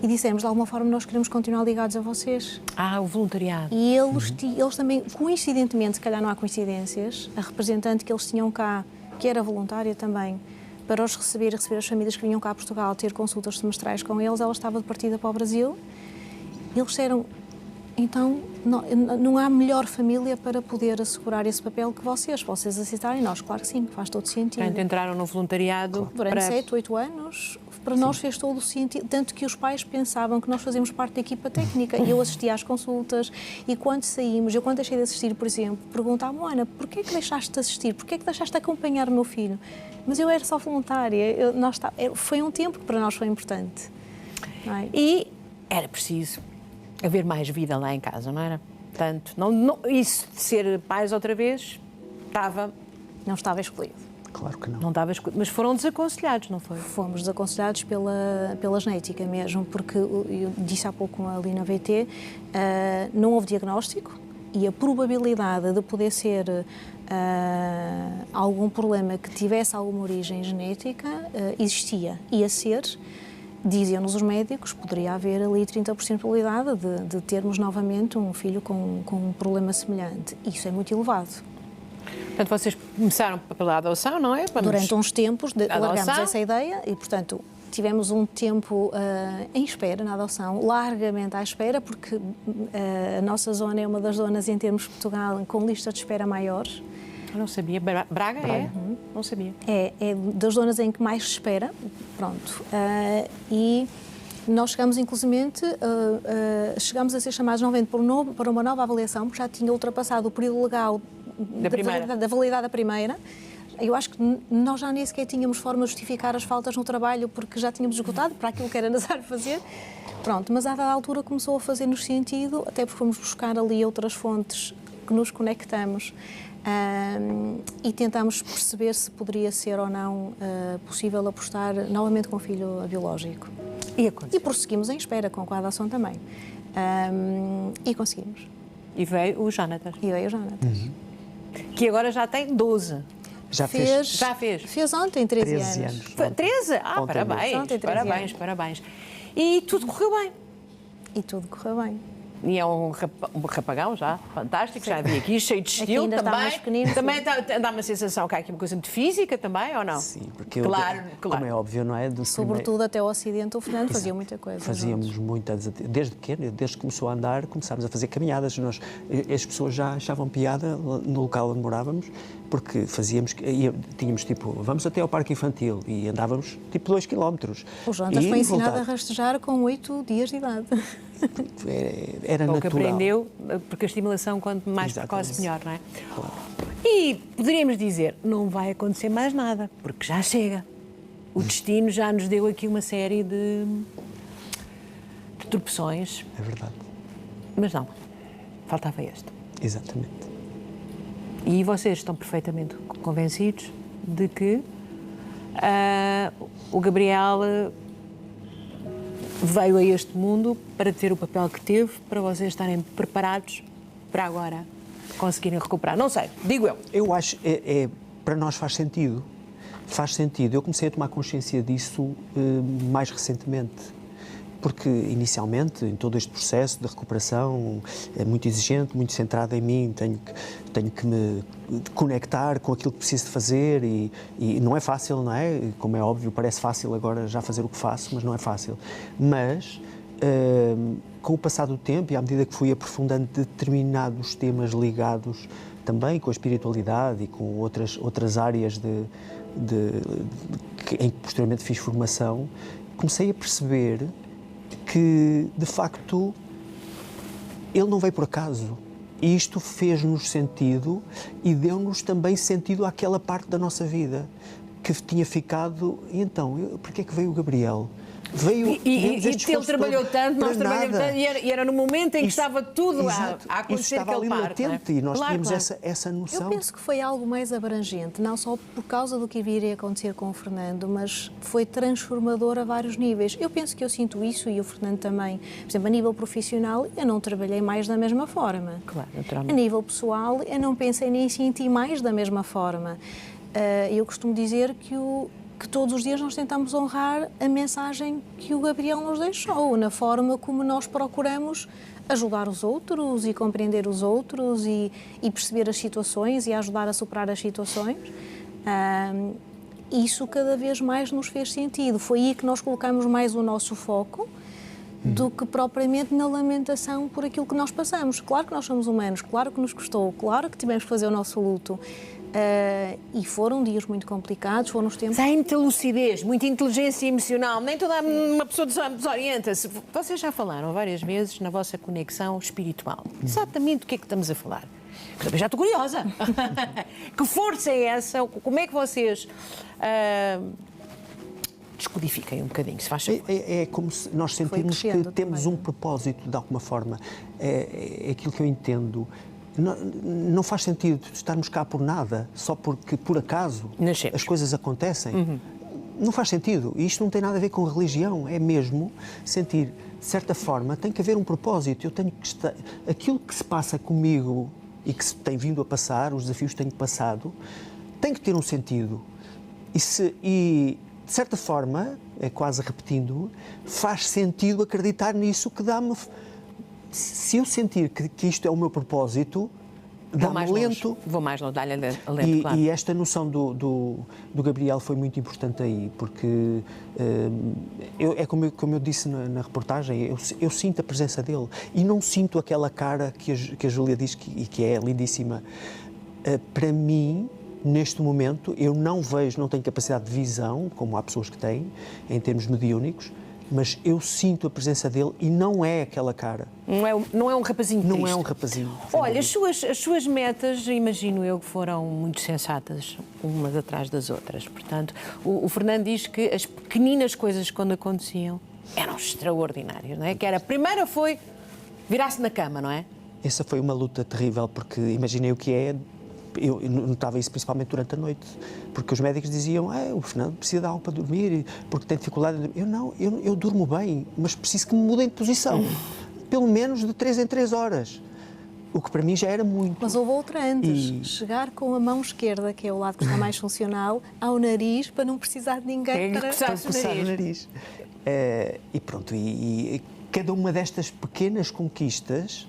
e dissemos, de alguma forma, nós queremos continuar ligados a vocês. o voluntariado. E eles também, coincidentemente, se calhar não há coincidências, a representante que eles tinham cá, que era voluntária também, para os receber e receber as famílias que vinham cá a Portugal, ter consultas semestrais com eles, ela estava de partida para o Brasil. E eles disseram, então, não há melhor família para poder assegurar esse papel que vocês aceitarem. Nós, claro que sim, faz todo sentido. Portanto, entraram no voluntariado Durante 7, 8 anos, para nós fez todo o sentido, tanto que os pais pensavam que nós fazíamos parte da equipa técnica e eu assistia às consultas e quando saímos, eu quando deixei de assistir, por exemplo, perguntavam, Ana, porquê é que deixaste de assistir? Porquê é que deixaste de acompanhar o meu filho? Mas eu era só voluntária, foi um tempo que para nós foi importante. Não é? E era preciso haver mais vida lá em casa, não era? Portanto, isso de ser pais outra vez Não estava excluído. Claro que não. Não estava excluído, mas foram desaconselhados, não foi? Fomos desaconselhados pela genética mesmo, porque eu disse há pouco ali na VT, não houve diagnóstico e a probabilidade de poder ser algum problema que tivesse alguma origem genética existia. Ia ser, diziam-nos os médicos, poderia haver ali 30% de probabilidade de termos novamente um filho com um problema semelhante. Isso é muito elevado. Portanto, vocês começaram pela adoção, não é? Durante uns tempos, largamos adoção. essa ideia e, portanto, tivemos um tempo em espera na adoção, largamente à espera, porque a nossa zona é uma das zonas, em termos de Portugal, com lista de espera maiores. Eu não sabia. Braga é? Não sabia. É das zonas em que mais se espera, pronto. E nós chegamos, inclusivamente, chegamos a ser chamados novamente para uma nova avaliação, porque já tinha ultrapassado o período legal da validade da primeira. Eu acho que nós já nem sequer tínhamos forma de justificar as faltas no trabalho, porque já tínhamos esgotado para aquilo que era necessário fazer. Pronto, mas a dada altura começou a fazer-nos sentido, até porque fomos buscar ali outras fontes que nos conectamos e tentámos perceber se poderia ser ou não possível apostar novamente com o filho biológico. E prosseguimos em espera com a adoção também. E conseguimos. E veio o Jonatas. Que agora já tem 12. Já fez? Fez ontem 13 anos. 13? Ontem Parabéns. Ontem, 13 anos. Parabéns. E tudo correu bem. E tudo correu bem. E é um rapagão já, fantástico, já vi aqui, cheio de estilo ainda está mais pequenino, também. Dá uma sensação que há aqui uma coisa muito física também, ou não? Sim, porque claro. Como é óbvio, não é? Sobretudo até o Ocidente, o Fernando fazia muita coisa. Fazíamos muitas, desde pequeno, desde que começou a andar, começámos a fazer caminhadas. As pessoas já achavam piada no local onde morávamos, porque tínhamos tipo, vamos até ao parque infantil e andávamos tipo 2 km. O Jonas foi ensinado a rastejar com 8 dias de idade. Era natural. Que aprendeu, porque a estimulação, quanto mais precoce, melhor, não é? Claro. E poderíamos dizer, não vai acontecer mais nada, porque já chega. O destino já nos deu aqui uma série de tropeções. É verdade. Mas não, faltava este. Exatamente. E vocês estão perfeitamente convencidos de que o Gabriel veio a este mundo para ter o papel que teve, para vocês estarem preparados para agora conseguirem recuperar. Não sei, digo eu. Eu acho, para nós faz sentido. Faz sentido. Eu comecei a tomar consciência disso mais recentemente. Porque, inicialmente, em todo este processo de recuperação, é muito exigente, muito centrado em mim, tenho que me conectar com aquilo que preciso de fazer e não é fácil, não é? Como é óbvio, parece fácil agora já fazer o que faço, mas não é fácil. Mas, com o passar do tempo e à medida que fui aprofundando determinados temas ligados também com a espiritualidade e com outras áreas em que posteriormente fiz formação, comecei a perceber que, de facto, ele não veio por acaso. E isto fez-nos sentido e deu-nos também sentido àquela parte da nossa vida que tinha ficado. E então, por que é que veio o Gabriel? Veio, e ele trabalhou tanto, nós trabalhamos tanto, e era no momento em que estava tudo a acontecer estava aquele ali parto. latente, e nós tínhamos claro. essa noção. Eu penso que foi algo mais abrangente, não só por causa do que viria a acontecer com o Fernando, mas foi transformador a vários níveis. Eu penso que eu sinto isso e o Fernando também. Por exemplo, a nível profissional, eu não trabalhei mais da mesma forma. Claro, naturalmente. A nível pessoal, eu não pensei nem senti mais da mesma forma. Eu costumo dizer que todos os dias nós tentamos honrar a mensagem que o Gabriel nos deixou, na forma como nós procuramos ajudar os outros e compreender os outros e perceber as situações e ajudar a superar as situações. Isso cada vez mais nos fez sentido. Foi aí que nós colocamos mais o nosso foco do que propriamente na lamentação por aquilo que nós passamos. Claro que nós somos humanos, claro que nos custou, claro que tivemos que fazer o nosso luto. E foram dias muito complicados, foram os tempos... Tem muita lucidez, muita inteligência emocional, nem toda uma pessoa desorienta-se. Vocês já falaram várias vezes na vossa conexão espiritual. Exatamente o que é que estamos a falar? Eu também já estou curiosa. Que força é essa? Como é que vocês... descodifiquem um bocadinho, se faz favor. É como se nós sentirmos que temos também. um propósito, de alguma forma. É aquilo que eu entendo. Não faz sentido estarmos cá por nada, só porque, por acaso, as coisas acontecem. Não faz sentido. E isto não tem nada a ver com religião. É mesmo sentir, de certa forma, tem que haver um propósito. Eu tenho que estar... Aquilo que se passa comigo e que se tem vindo a passar, os desafios que tenho passado, tem que ter um sentido. E de certa forma, é quase repetindo, faz sentido acreditar nisso, que dá-me... Se eu sentir que isto é o meu propósito, dá-me lento. Vou mais longe, dá-lhe lento, claro. E esta noção do Gabriel foi muito importante aí, porque como eu disse na reportagem, eu sinto a presença dele e não sinto aquela cara que a Júlia diz e que é lindíssima. Para mim, neste momento, eu não tenho capacidade de visão, como há pessoas que têm, em termos mediúnicos, mas eu sinto a presença dele e não é aquela cara. Não é um rapazinho triste. Não é um rapazinho. Olha, as suas metas, imagino eu, que foram muito sensatas, umas atrás das outras. Portanto, o Fernando diz que as pequeninas coisas, quando aconteciam, eram extraordinárias, não é? Que era, a primeira foi virar-se na cama, não é? Essa foi uma luta terrível, porque imaginei o que é. Eu notava isso principalmente durante a noite, porque os médicos diziam: o Fernando precisa de algo para dormir, porque tem dificuldade em dormir. Eu durmo bem, mas preciso que me mudem de posição, pelo menos de 3 em 3 horas, o que para mim já era muito. Mas houve outra antes, chegar com a mão esquerda, que é o lado que está mais funcional, ao nariz, para não precisar de ninguém para coçar o nariz. E pronto, e cada uma destas pequenas conquistas...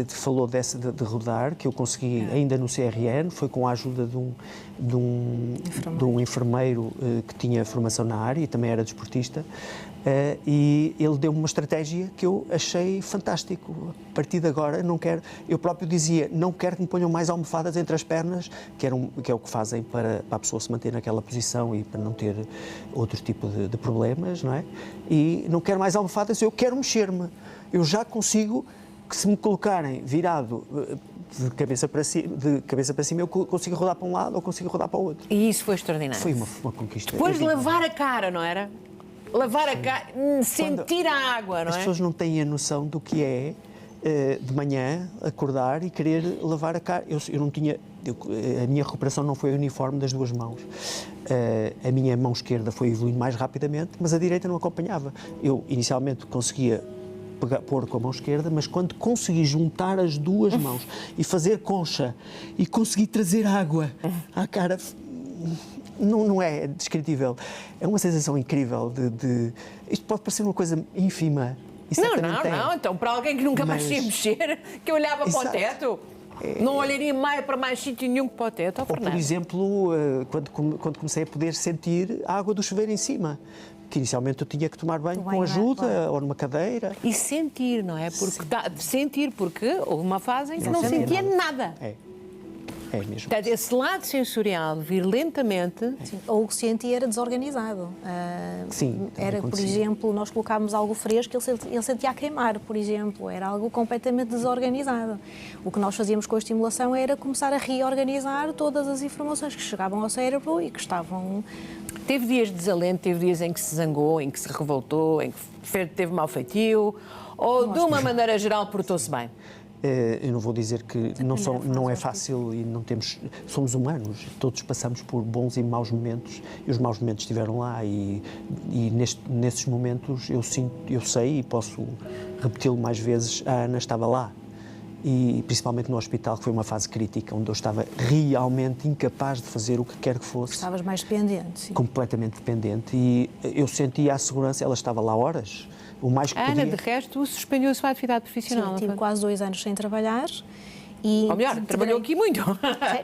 falou de rodar, que eu consegui ainda no CRN, foi com a ajuda de um enfermeiro que tinha formação na área e também era desportista, e ele deu-me uma estratégia que eu achei fantástico. A partir de agora, eu próprio dizia, não quero que me ponham mais almofadas entre as pernas, que é o que fazem para a pessoa se manter naquela posição e para não ter outro tipo de problemas, não é? E não quero mais almofadas, eu quero mexer-me. Eu já consigo... que se me colocarem virado de cabeça para cima, eu consigo rodar para um lado ou consigo rodar para o outro. E isso foi extraordinário. Foi uma conquista. Depois de lavar a cara, não era? Lavar a cara, sentir a água, não é? As pessoas não têm a noção do que é de manhã, acordar e querer lavar a cara. Eu não tinha... a minha recuperação não foi uniforme das duas mãos. A minha mão esquerda foi evoluindo mais rapidamente, mas a direita não acompanhava. Eu, inicialmente, conseguia pôr com a mão esquerda, mas quando consegui juntar as duas mãos e fazer concha e conseguir trazer água à cara, não é descritível. É uma sensação incrível Isto pode parecer uma coisa ínfima. Não. Então, para alguém que nunca mais ia mexer, que olhava para o teto, não olharia mais para mais sítio nenhum que para o teto. Ou, por exemplo, quando comecei a poder sentir a água do chuveiro em cima, que inicialmente eu tinha que tomar banho com ajuda ou numa cadeira. E sentir, não é? Porque houve uma fase em que não sentia nada. É mesmo. Portanto, esse lado sensorial vir lentamente... Sim. Ou o que sentia era desorganizado. Sim. Era, por exemplo, nós colocámos algo fresco, ele sentia a queimar, por exemplo. Era algo completamente desorganizado. O que nós fazíamos com a estimulação era começar a reorganizar todas as informações que chegavam ao cérebro e que estavam... Teve dias de desalento, teve dias em que se zangou, em que se revoltou, em que teve mau feitio, ou de uma maneira geral portou-se bem? Eu não vou dizer que não é fácil e não temos... Somos humanos, todos passamos por bons e maus momentos e os maus momentos estiveram lá e nesses momentos eu sei e posso repeti-lo mais vezes, a Ana estava lá. E principalmente no hospital, que foi uma fase crítica, onde eu estava realmente incapaz de fazer o que quer que fosse. Estavas mais dependente, sim. Completamente dependente. E eu sentia a segurança, ela estava lá horas, o mais que podia. Ana, de resto, suspendeu a sua atividade profissional. Sim, tive quase 2 anos sem trabalhar. Ou melhor, trabalhou aqui muito.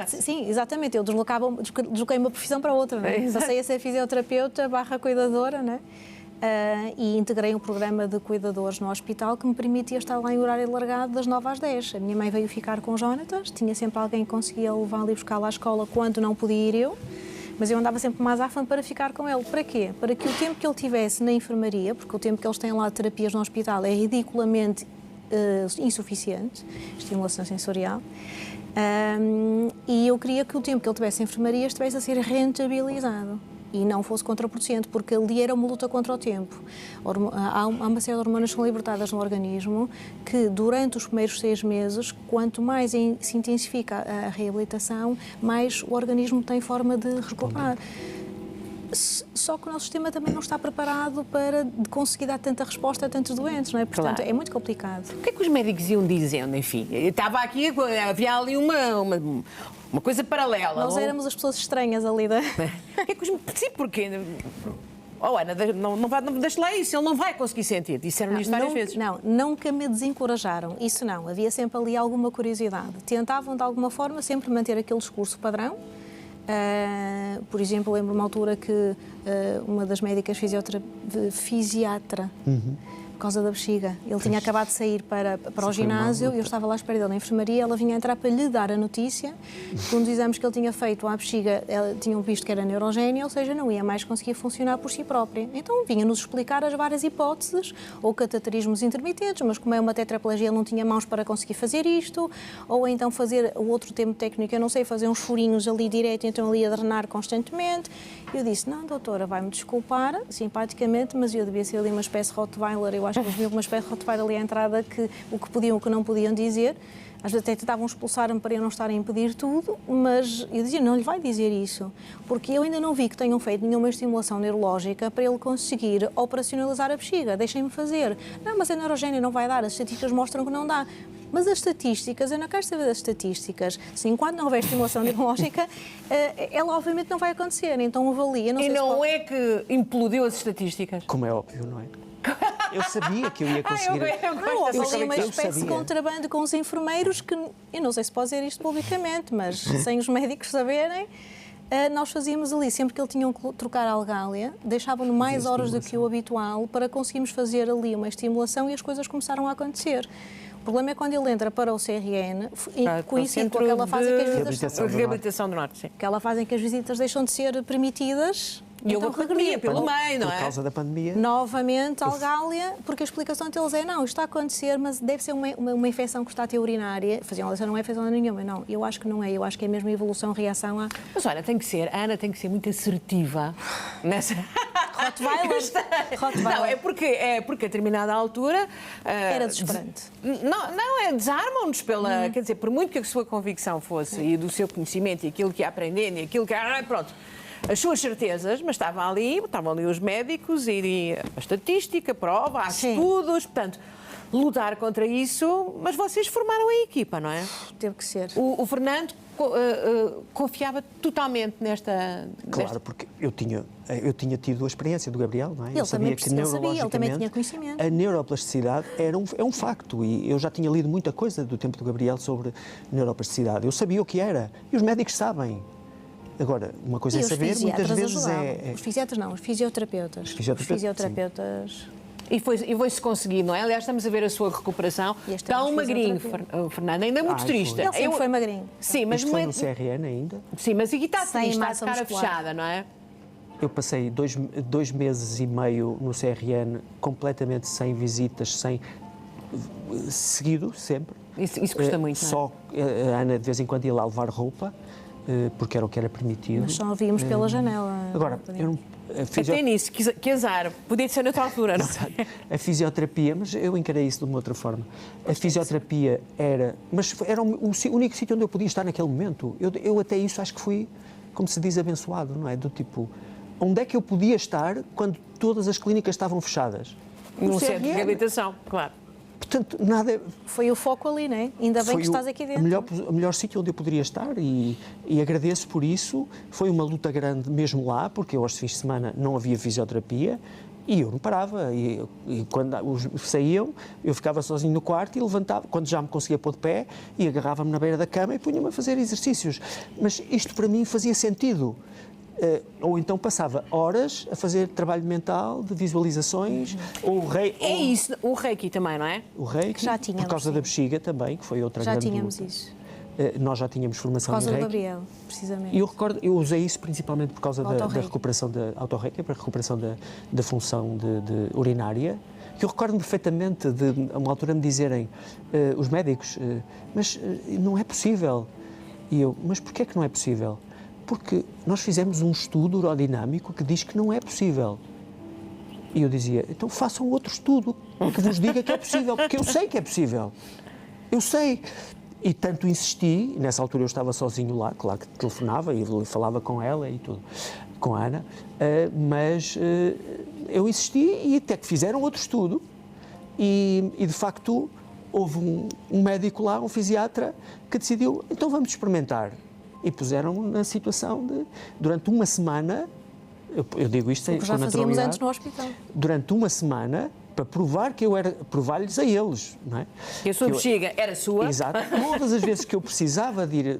Sim, exatamente. Eu desloquei uma profissão para outra, não é? Passei a ser fisioterapeuta / cuidadora, não é? E integrei um programa de cuidadores no hospital que me permitia estar lá em horário alargado das 9 às 10. A minha mãe veio ficar com o Jonatas, tinha sempre alguém que conseguia levá-lo e buscá-lo à escola quando não podia ir eu, mas eu andava sempre mais afã para ficar com ele. Para quê? Para que o tempo que ele tivesse na enfermaria, porque o tempo que eles têm lá de terapias no hospital é ridiculamente insuficiente, estimulação sensorial, e eu queria que o tempo que ele tivesse em enfermaria estivesse a ser rentabilizado e não fosse contraproducente, porque ali era uma luta contra o tempo. Há uma série de hormonas que são libertadas no organismo que, durante os primeiros 6 meses, quanto mais se intensifica a reabilitação, mais o organismo tem forma de recuperar. Só que o nosso sistema também não está preparado para conseguir dar tanta resposta a tantos doentes, não é? Portanto, é muito complicado. O que é que os médicos iam dizendo, enfim? Estava aqui, havia ali uma coisa paralela. Nós éramos as pessoas estranhas ali da... Sim, porque... Oh, Ana, não deixe lá isso, ele não vai conseguir sentir. Disseram-lhe isto várias vezes. Não, nunca me desencorajaram. Isso não. Havia sempre ali alguma curiosidade. Tentavam, de alguma forma, sempre manter aquele discurso padrão. Por exemplo, lembro uma altura que uma das médicas fisiatra, por causa da bexiga, ele tinha acabado de sair para o ginásio, eu estava lá à espera dele na enfermaria, ela vinha entrar para lhe dar a notícia que um dos exames que ele tinha feito à bexiga, tinham visto que era neurogénia, ou seja, não ia mais conseguir funcionar por si própria. Então vinha-nos explicar as várias hipóteses, ou cateterismos intermitentes, mas como é uma tetraplegia, ele não tinha mãos para conseguir fazer isto, ou então fazer o outro termo técnico, eu não sei, fazer uns furinhos ali direto, então ali a drenar constantemente. Eu disse, não, doutora, vai-me desculpar, simpaticamente, mas eu devia ser ali uma espécie de Rottweiler, eu acho que eles viam uma espécie de Rottweiler ali à entrada, que o que podiam, o que não podiam dizer. Às vezes até tentavam expulsar-me para eu não estar a impedir tudo, mas eu dizia, não lhe vai dizer isso, porque eu ainda não vi que tenham feito nenhuma estimulação neurológica para ele conseguir operacionalizar a bexiga, deixem-me fazer. Não, mas a neurogénia não vai dar, as estatísticas mostram que não dá. Mas as estatísticas, eu não quero saber das estatísticas. Se enquanto não houver estimulação neurológica, ela obviamente não vai acontecer, então avalia. Não é que implodiu as estatísticas? Como é óbvio, não é? Eu sabia que eu ia conseguir. Eu ali uma espécie de contrabando com os enfermeiros que, eu não sei se pode dizer isto publicamente, mas sem os médicos saberem, nós fazíamos ali, sempre que ele tinha que trocar a algália, deixavam-no mais horas do que o habitual para conseguirmos fazer ali uma estimulação e as coisas começaram a acontecer. O problema é quando ele entra para o CRN, coincide com aquela fase em que as visitas... Reabilitação do Norte, sim. Aquela fase em que as visitas deixam de ser permitidas... E então, houve regredia pelo meio, não é? Por causa da pandemia. Novamente, algália, porque a explicação deles é, não, isto está a acontecer, mas deve ser uma infecção que está a ter urinária. Faziam essa não é infecção nenhuma, não. Eu acho que não é, eu acho que é mesmo evolução, reação a... Mas olha, a Ana tem que ser muito assertiva nessa... Rottweiler. Não, é porque a determinada altura... Era desesperante. Não, desarmam-nos pela... Quer dizer, por muito que a sua convicção fosse e do seu conhecimento e aquilo que ia aprendendo e aquilo que... Pronto. As suas certezas, mas estavam ali os médicos e a estatística, a prova, há estudos, portanto, lutar contra isso, mas vocês formaram a equipa, não é? Teve que ser. O Fernando confiava totalmente nesta... Claro, porque eu tinha tido a experiência do Gabriel, não é? Ele também sabia, ele também tinha conhecimento. A neuroplasticidade é um facto e eu já tinha lido muita coisa do tempo do Gabriel sobre neuroplasticidade. Eu sabia o que era e os médicos sabem. Agora, uma coisa é saber, muitas vezes Os fisiatras não, os fisioterapeutas. Os fisioterapeutas... E foi-se conseguir, não é? Aliás, estamos a ver a sua recuperação. Está um magrinho, Fernando, ainda muito triste. Ele sempre foi magrinho. Sim, mas foi no CRN ainda? Sim, mas aqui está triste, está de cara fechada, não é? Eu passei 2 meses e meio no CRN completamente sem visitas, seguido, sempre. Isso custa muito, não é? Só a Ana de vez em quando ia lá levar roupa, porque era o que era permitido. Mas só víamos pela janela. Agora, eu não... Até nisso, que azar. Podia ser noutra altura, não é? A fisioterapia, mas eu encarei isso de uma outra forma. A fisioterapia era o único sítio onde eu podia estar naquele momento. Eu até isso acho que fui, como se diz, abençoado, não é? Do tipo, onde é que eu podia estar quando todas as clínicas estavam fechadas? No centro de reabilitação, claro. Portanto, nada... Foi o foco ali, não é? Ainda bem que estás aqui dentro. O melhor sítio onde eu poderia estar e agradeço por isso. Foi uma luta grande mesmo lá, porque eu aos fins de semana não havia fisioterapia e eu não parava. E quando saíam, eu ficava sozinho no quarto e levantava, quando já me conseguia pôr de pé, e agarrava-me na beira da cama e punha-me a fazer exercícios. Mas isto para mim fazia sentido. Ou então passava horas a fazer trabalho mental, de visualizações, ou o reiki... É isso, o reiki também, não é? O reiki, já tínhamos, por causa da bexiga também, que foi outra grande luta. Já tínhamos isso. Nós já tínhamos formação em reiki. Por causa do Gabriel, precisamente. E eu usei isso principalmente por causa da recuperação da autorreiki, para a recuperação da função de urinária. Eu recordo-me perfeitamente de, a uma altura, me dizerem, os médicos, mas não é possível. E eu, mas porquê é que não é possível? Porque nós fizemos um estudo urodinâmico que diz que não é possível. E eu dizia, então façam outro estudo que vos diga que é possível, porque eu sei que é possível. Eu sei. E tanto insisti, nessa altura eu estava sozinho lá, claro que telefonava e falava com ela e tudo, com a Ana, mas eu insisti e até que fizeram outro estudo e de facto houve um médico lá, um fisiatra, que decidiu, então vamos experimentar. E puseram na situação de, durante uma semana, eu digo isto com naturalidade... já fazíamos antes no hospital. Durante uma semana, para provar que eu era, provar-lhes a eles, não é? Que a sua bexiga era sua. Exato. Todas as vezes que eu precisava de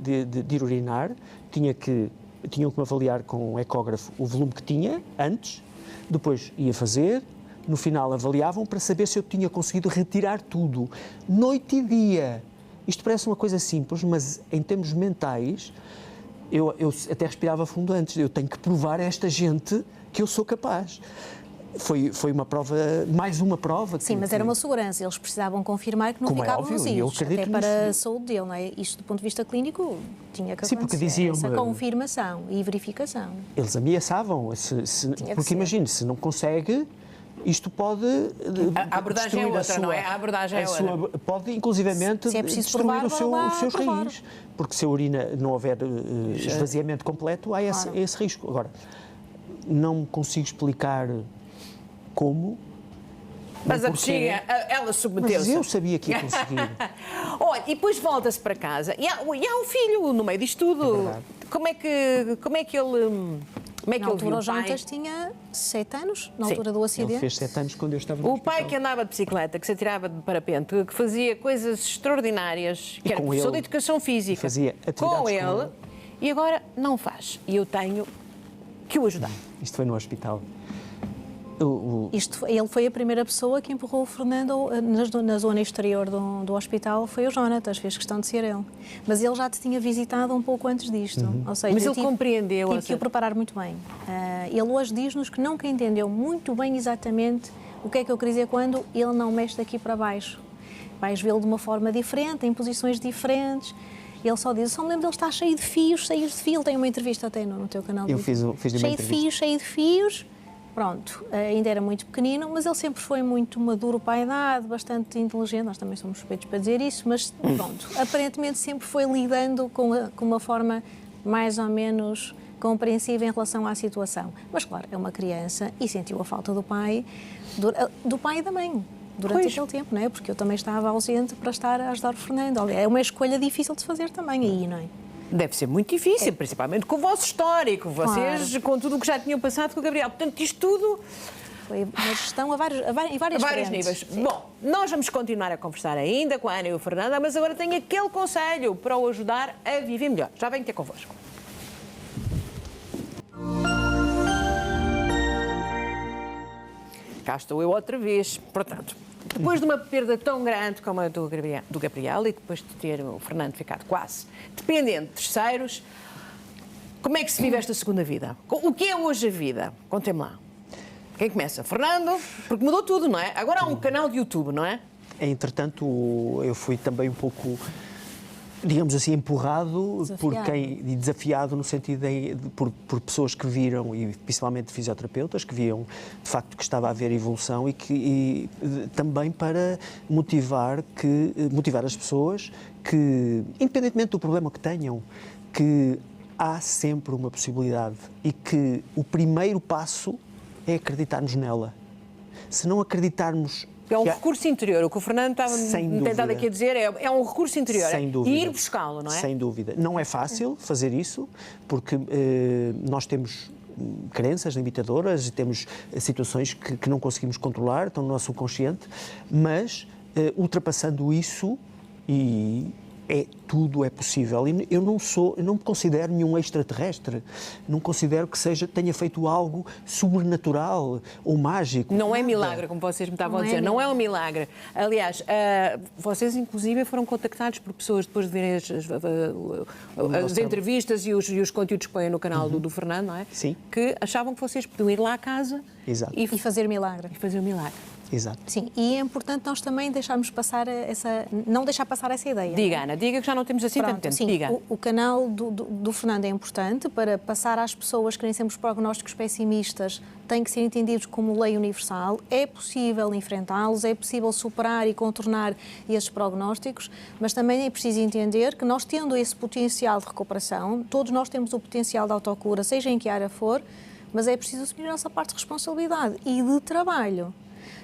ir urinar, tinham que me avaliar com um ecógrafo o volume que tinha antes, depois ia fazer, no final avaliavam para saber se eu tinha conseguido retirar tudo, noite e dia. Isto parece uma coisa simples, mas em termos mentais, eu até respirava fundo antes. Eu tenho que provar a esta gente que eu sou capaz. Foi uma prova, mais uma prova. Sim, mas era uma segurança. Eles precisavam confirmar que não ficavam vazios. Até para a saúde dele, não é? Isto, do ponto de vista clínico, tinha que acontecer. Sim, porque diziam essa confirmação e verificação. Eles ameaçavam. Porque imagine, se não consegue... Isto pode a abordagem é outra, não é? A abordagem é outra. Pode, inclusivamente, destruir os seus rins. Porque se a urina não houver esvaziamento completo, há esse risco. Agora, não consigo explicar como... Mas a bexiga, ela submeteu-se. Mas eu sabia que ia conseguir. Olha, e depois volta-se para casa. E há um filho no meio disto tudo. Como é que ele... Na altura o Jonatas tinha 7 anos, na altura do acidente. Ele fez 7 anos quando eu estava no hospital. O pai que andava de bicicleta, que se atirava de parapente, que fazia coisas extraordinárias, que era professor de educação física, fazia com ele, e agora não faz. E eu tenho que o ajudar. Isto foi no hospital. Ele foi a primeira pessoa que empurrou o Fernando na zona exterior do hospital, foi o Jonatas, fez questão de ser ele. Mas ele já te tinha visitado um pouco antes disto. Ou seja, mas ele compreendeu. Tive que o preparar muito bem. Ele hoje diz-nos que nunca entendeu muito bem exatamente o que é que eu queria dizer quando ele não mexe daqui para baixo. Vais vê-lo de uma forma diferente, em posições diferentes. Ele só diz, só me lembro dele estar cheio de fios. Ele tem uma entrevista até no teu canal. Eu fiz uma entrevista. Cheio de fios. pronto, ainda era muito pequenino, mas ele sempre foi muito maduro para a idade, bastante inteligente, nós também somos suspeitos para dizer isso, mas pronto, aparentemente sempre foi lidando com uma forma mais ou menos compreensível em relação à situação. Mas claro, é uma criança e sentiu a falta do pai e da mãe durante aquele tempo, não é? Porque eu também estava ausente para estar a ajudar o Fernando. Olha, é uma escolha difícil de se fazer também aí, não é? Deve ser muito difícil, principalmente com o vosso histórico, vocês com tudo o que já tinham passado com o Gabriel. Portanto, isto tudo... Foi uma gestão em vários níveis. Sim. Bom, nós vamos continuar a conversar ainda com a Ana e o Fernando, mas agora tenho aquele conselho para o ajudar a viver melhor. Já venho ter convosco. Cá estou eu outra vez. Portanto, depois de uma perda tão grande como a do Gabriel e depois de ter o Fernando ficado quase dependente de terceiros, como é que se vive esta segunda vida? O que é hoje a vida? Contem-me lá. Quem começa? Fernando? Porque mudou tudo, não é? Agora há um canal de YouTube, não é? Entretanto, eu fui também um pouco, digamos assim, empurrado e desafiado no sentido por pessoas que viram, e principalmente fisioterapeutas, que viam de facto que estava a haver evolução e também para motivar as pessoas que, independentemente do problema que tenham, que há sempre uma possibilidade e que o primeiro passo é acreditarmos nela. Se não acreditarmos... É um recurso interior, o que o Fernando estava tentado aqui a dizer é um recurso interior. Sem dúvida. E ir buscá-lo, não é? Sem dúvida. Não é fácil fazer isso, porque nós temos crenças limitadoras e temos situações que não conseguimos controlar, estão no nosso subconsciente, mas ultrapassando isso tudo é possível. Eu não me considero nenhum extraterrestre, não considero que tenha feito algo sobrenatural ou mágico. Não é milagre, como vocês me estavam a dizer, não é um milagre. Aliás, vocês inclusive foram contactados por pessoas depois de verem as entrevistas e os conteúdos que põem no canal do Fernando, não é? Sim. Que achavam que vocês podiam ir lá à casa e fazer milagre. E fazer o milagre. Exato. Sim, e é importante nós também não deixar passar essa ideia. Diga, Ana, diga que já não temos assim tanto tempo. Sim, diga. O canal do Fernando é importante para passar às pessoas que nem sempre os prognósticos pessimistas têm que ser entendidos como lei universal. É possível enfrentá-los, é possível superar e contornar esses prognósticos, mas também é preciso entender que nós, tendo esse potencial de recuperação, todos nós temos o potencial de autocura, seja em que área for, mas é preciso assumir a nossa parte de responsabilidade e de trabalho,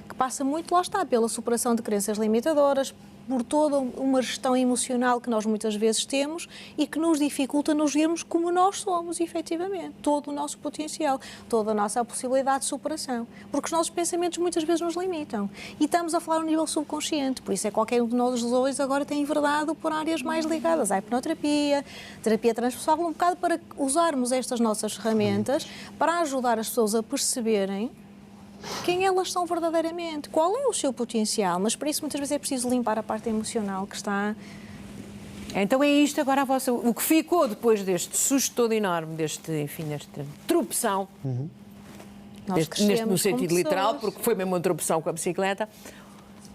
que passa muito, lá está, pela superação de crenças limitadoras, por toda uma gestão emocional que nós muitas vezes temos e que nos dificulta nos vermos como nós somos, efetivamente. Todo o nosso potencial, toda a nossa possibilidade de superação. Porque os nossos pensamentos muitas vezes nos limitam. E estamos a falar no nível subconsciente, por isso é que qualquer um de nós dois agora tem enverdado por áreas mais ligadas à hipnoterapia, terapia transpessoal, um bocado para usarmos estas nossas ferramentas para ajudar as pessoas a perceberem quem elas são verdadeiramente, qual é o seu potencial, mas para isso muitas vezes é preciso limpar a parte emocional que está... Então é isto agora o que ficou depois deste susto todo enorme, desta tropeção, no sentido literal, porque foi mesmo uma tropeção com a bicicleta,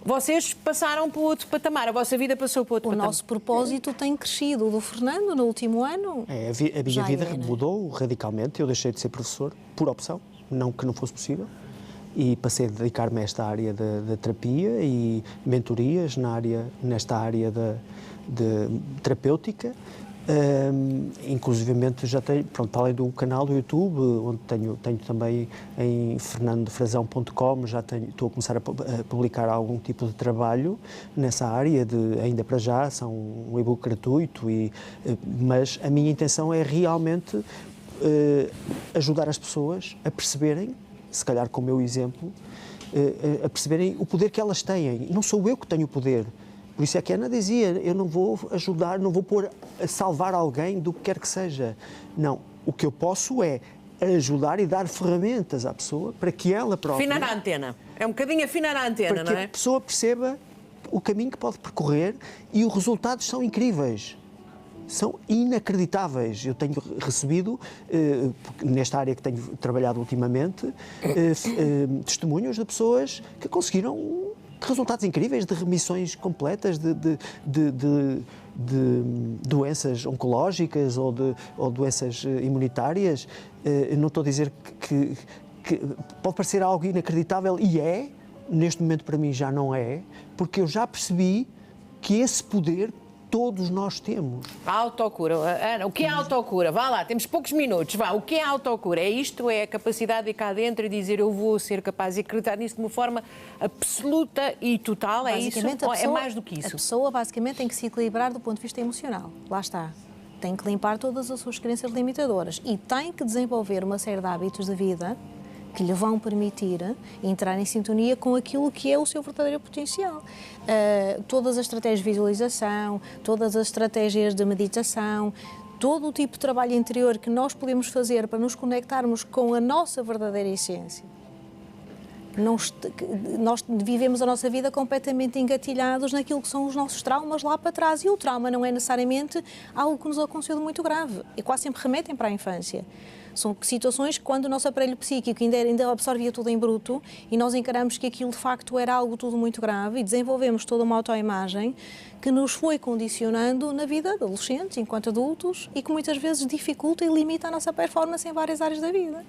vocês passaram para outro patamar, a vossa vida passou para outro patamar. O nosso propósito tem crescido, o do Fernando no último ano. A minha vida mudou radicalmente, eu deixei de ser professor por opção, não que não fosse possível. E passei a dedicar-me a esta área da terapia e mentorias nesta área de terapêutica. Inclusivamente já tenho, para além do canal do YouTube, onde tenho também em fernandofrazão.com, estou a começar a publicar algum tipo de trabalho nessa área, ainda para já, são um e-book gratuito, mas a minha intenção é realmente ajudar as pessoas a perceberem, se calhar com o meu exemplo, a perceberem o poder que elas têm. Não sou eu que tenho o poder. Por isso é que a Ana dizia, eu não vou ajudar, não vou pôr a salvar alguém do que quer que seja. Não, o que eu posso é ajudar e dar ferramentas à pessoa para que ela própria... Afinar a antena. É um bocadinho afinar a antena, não é? Para que a pessoa perceba o caminho que pode percorrer e os resultados são incríveis. São inacreditáveis. Eu tenho recebido, nesta área que tenho trabalhado ultimamente, testemunhos de pessoas que conseguiram resultados incríveis de remissões completas de doenças oncológicas ou doenças imunitárias. Eu não estou a dizer que pode parecer algo inacreditável, e é, neste momento para mim já não é, porque eu já percebi que esse poder todos nós temos. A autocura. Ana, o que é a autocura? Vá lá, temos poucos minutos. Vá, o que é a autocura? É isto? É a capacidade de ir cá dentro e dizer eu vou ser capaz de acreditar nisso de uma forma absoluta e total? É isso? Ou é mais do que isso? A pessoa basicamente tem que se equilibrar do ponto de vista emocional. Lá está. Tem que limpar todas as suas crenças limitadoras e tem que desenvolver uma série de hábitos de vida que lhe vão permitir entrar em sintonia com aquilo que é o seu verdadeiro potencial. Todas as estratégias de visualização, todas as estratégias de meditação, todo o tipo de trabalho interior que nós podemos fazer para nos conectarmos com a nossa verdadeira essência. Nós vivemos a nossa vida completamente engatilhados naquilo que são os nossos traumas lá para trás. E o trauma não é necessariamente algo que nos aconteceu de muito grave. E quase sempre remetem para a infância. São situações que, quando o nosso aparelho psíquico ainda absorvia tudo em bruto e nós encaramos que aquilo de facto era algo tudo muito grave e desenvolvemos toda uma autoimagem que nos foi condicionando na vida de adolescentes, enquanto adultos, e que muitas vezes dificulta e limita a nossa performance em várias áreas da vida.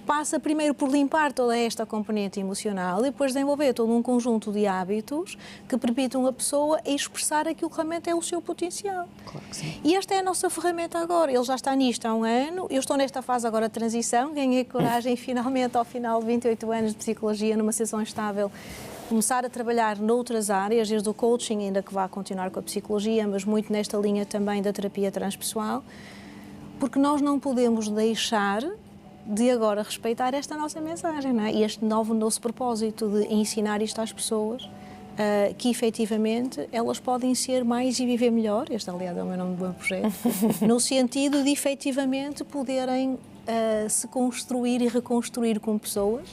Passa primeiro por limpar toda esta componente emocional e depois desenvolver todo um conjunto de hábitos que permitam a pessoa expressar aquilo que realmente é o seu potencial. Claro que sim. E esta é a nossa ferramenta agora. Ele já está nisto há um ano, eu estou nesta fase agora de transição, ganhei coragem finalmente ao final de 28 anos de psicologia numa sessão estável, começar a trabalhar noutras áreas, desde o coaching, ainda que vá continuar com a psicologia, mas muito nesta linha também da terapia transpessoal, porque nós não podemos deixar de agora respeitar esta nossa mensagem, não é? E este nosso propósito de ensinar isto às pessoas, que efetivamente elas podem ser mais e viver melhor, este aliás é o meu nome do meu projeto, no sentido de efetivamente poderem se construir e reconstruir como pessoas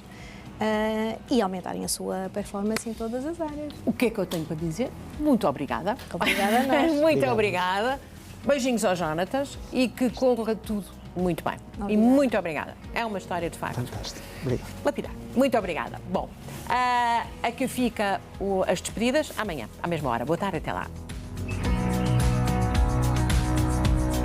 e aumentarem a sua performance em todas as áreas. O que é que eu tenho para dizer? Muito obrigada. Obrigada a nós. Muito obrigada. Beijinhos ao Jonatas e que corra tudo muito bem. Obrigada. E muito obrigada. É uma história de facto. Fantástico. Obrigado. Lapidar. Muito obrigada. Bom, aqui fica as despedidas amanhã, à mesma hora. Boa tarde, até lá.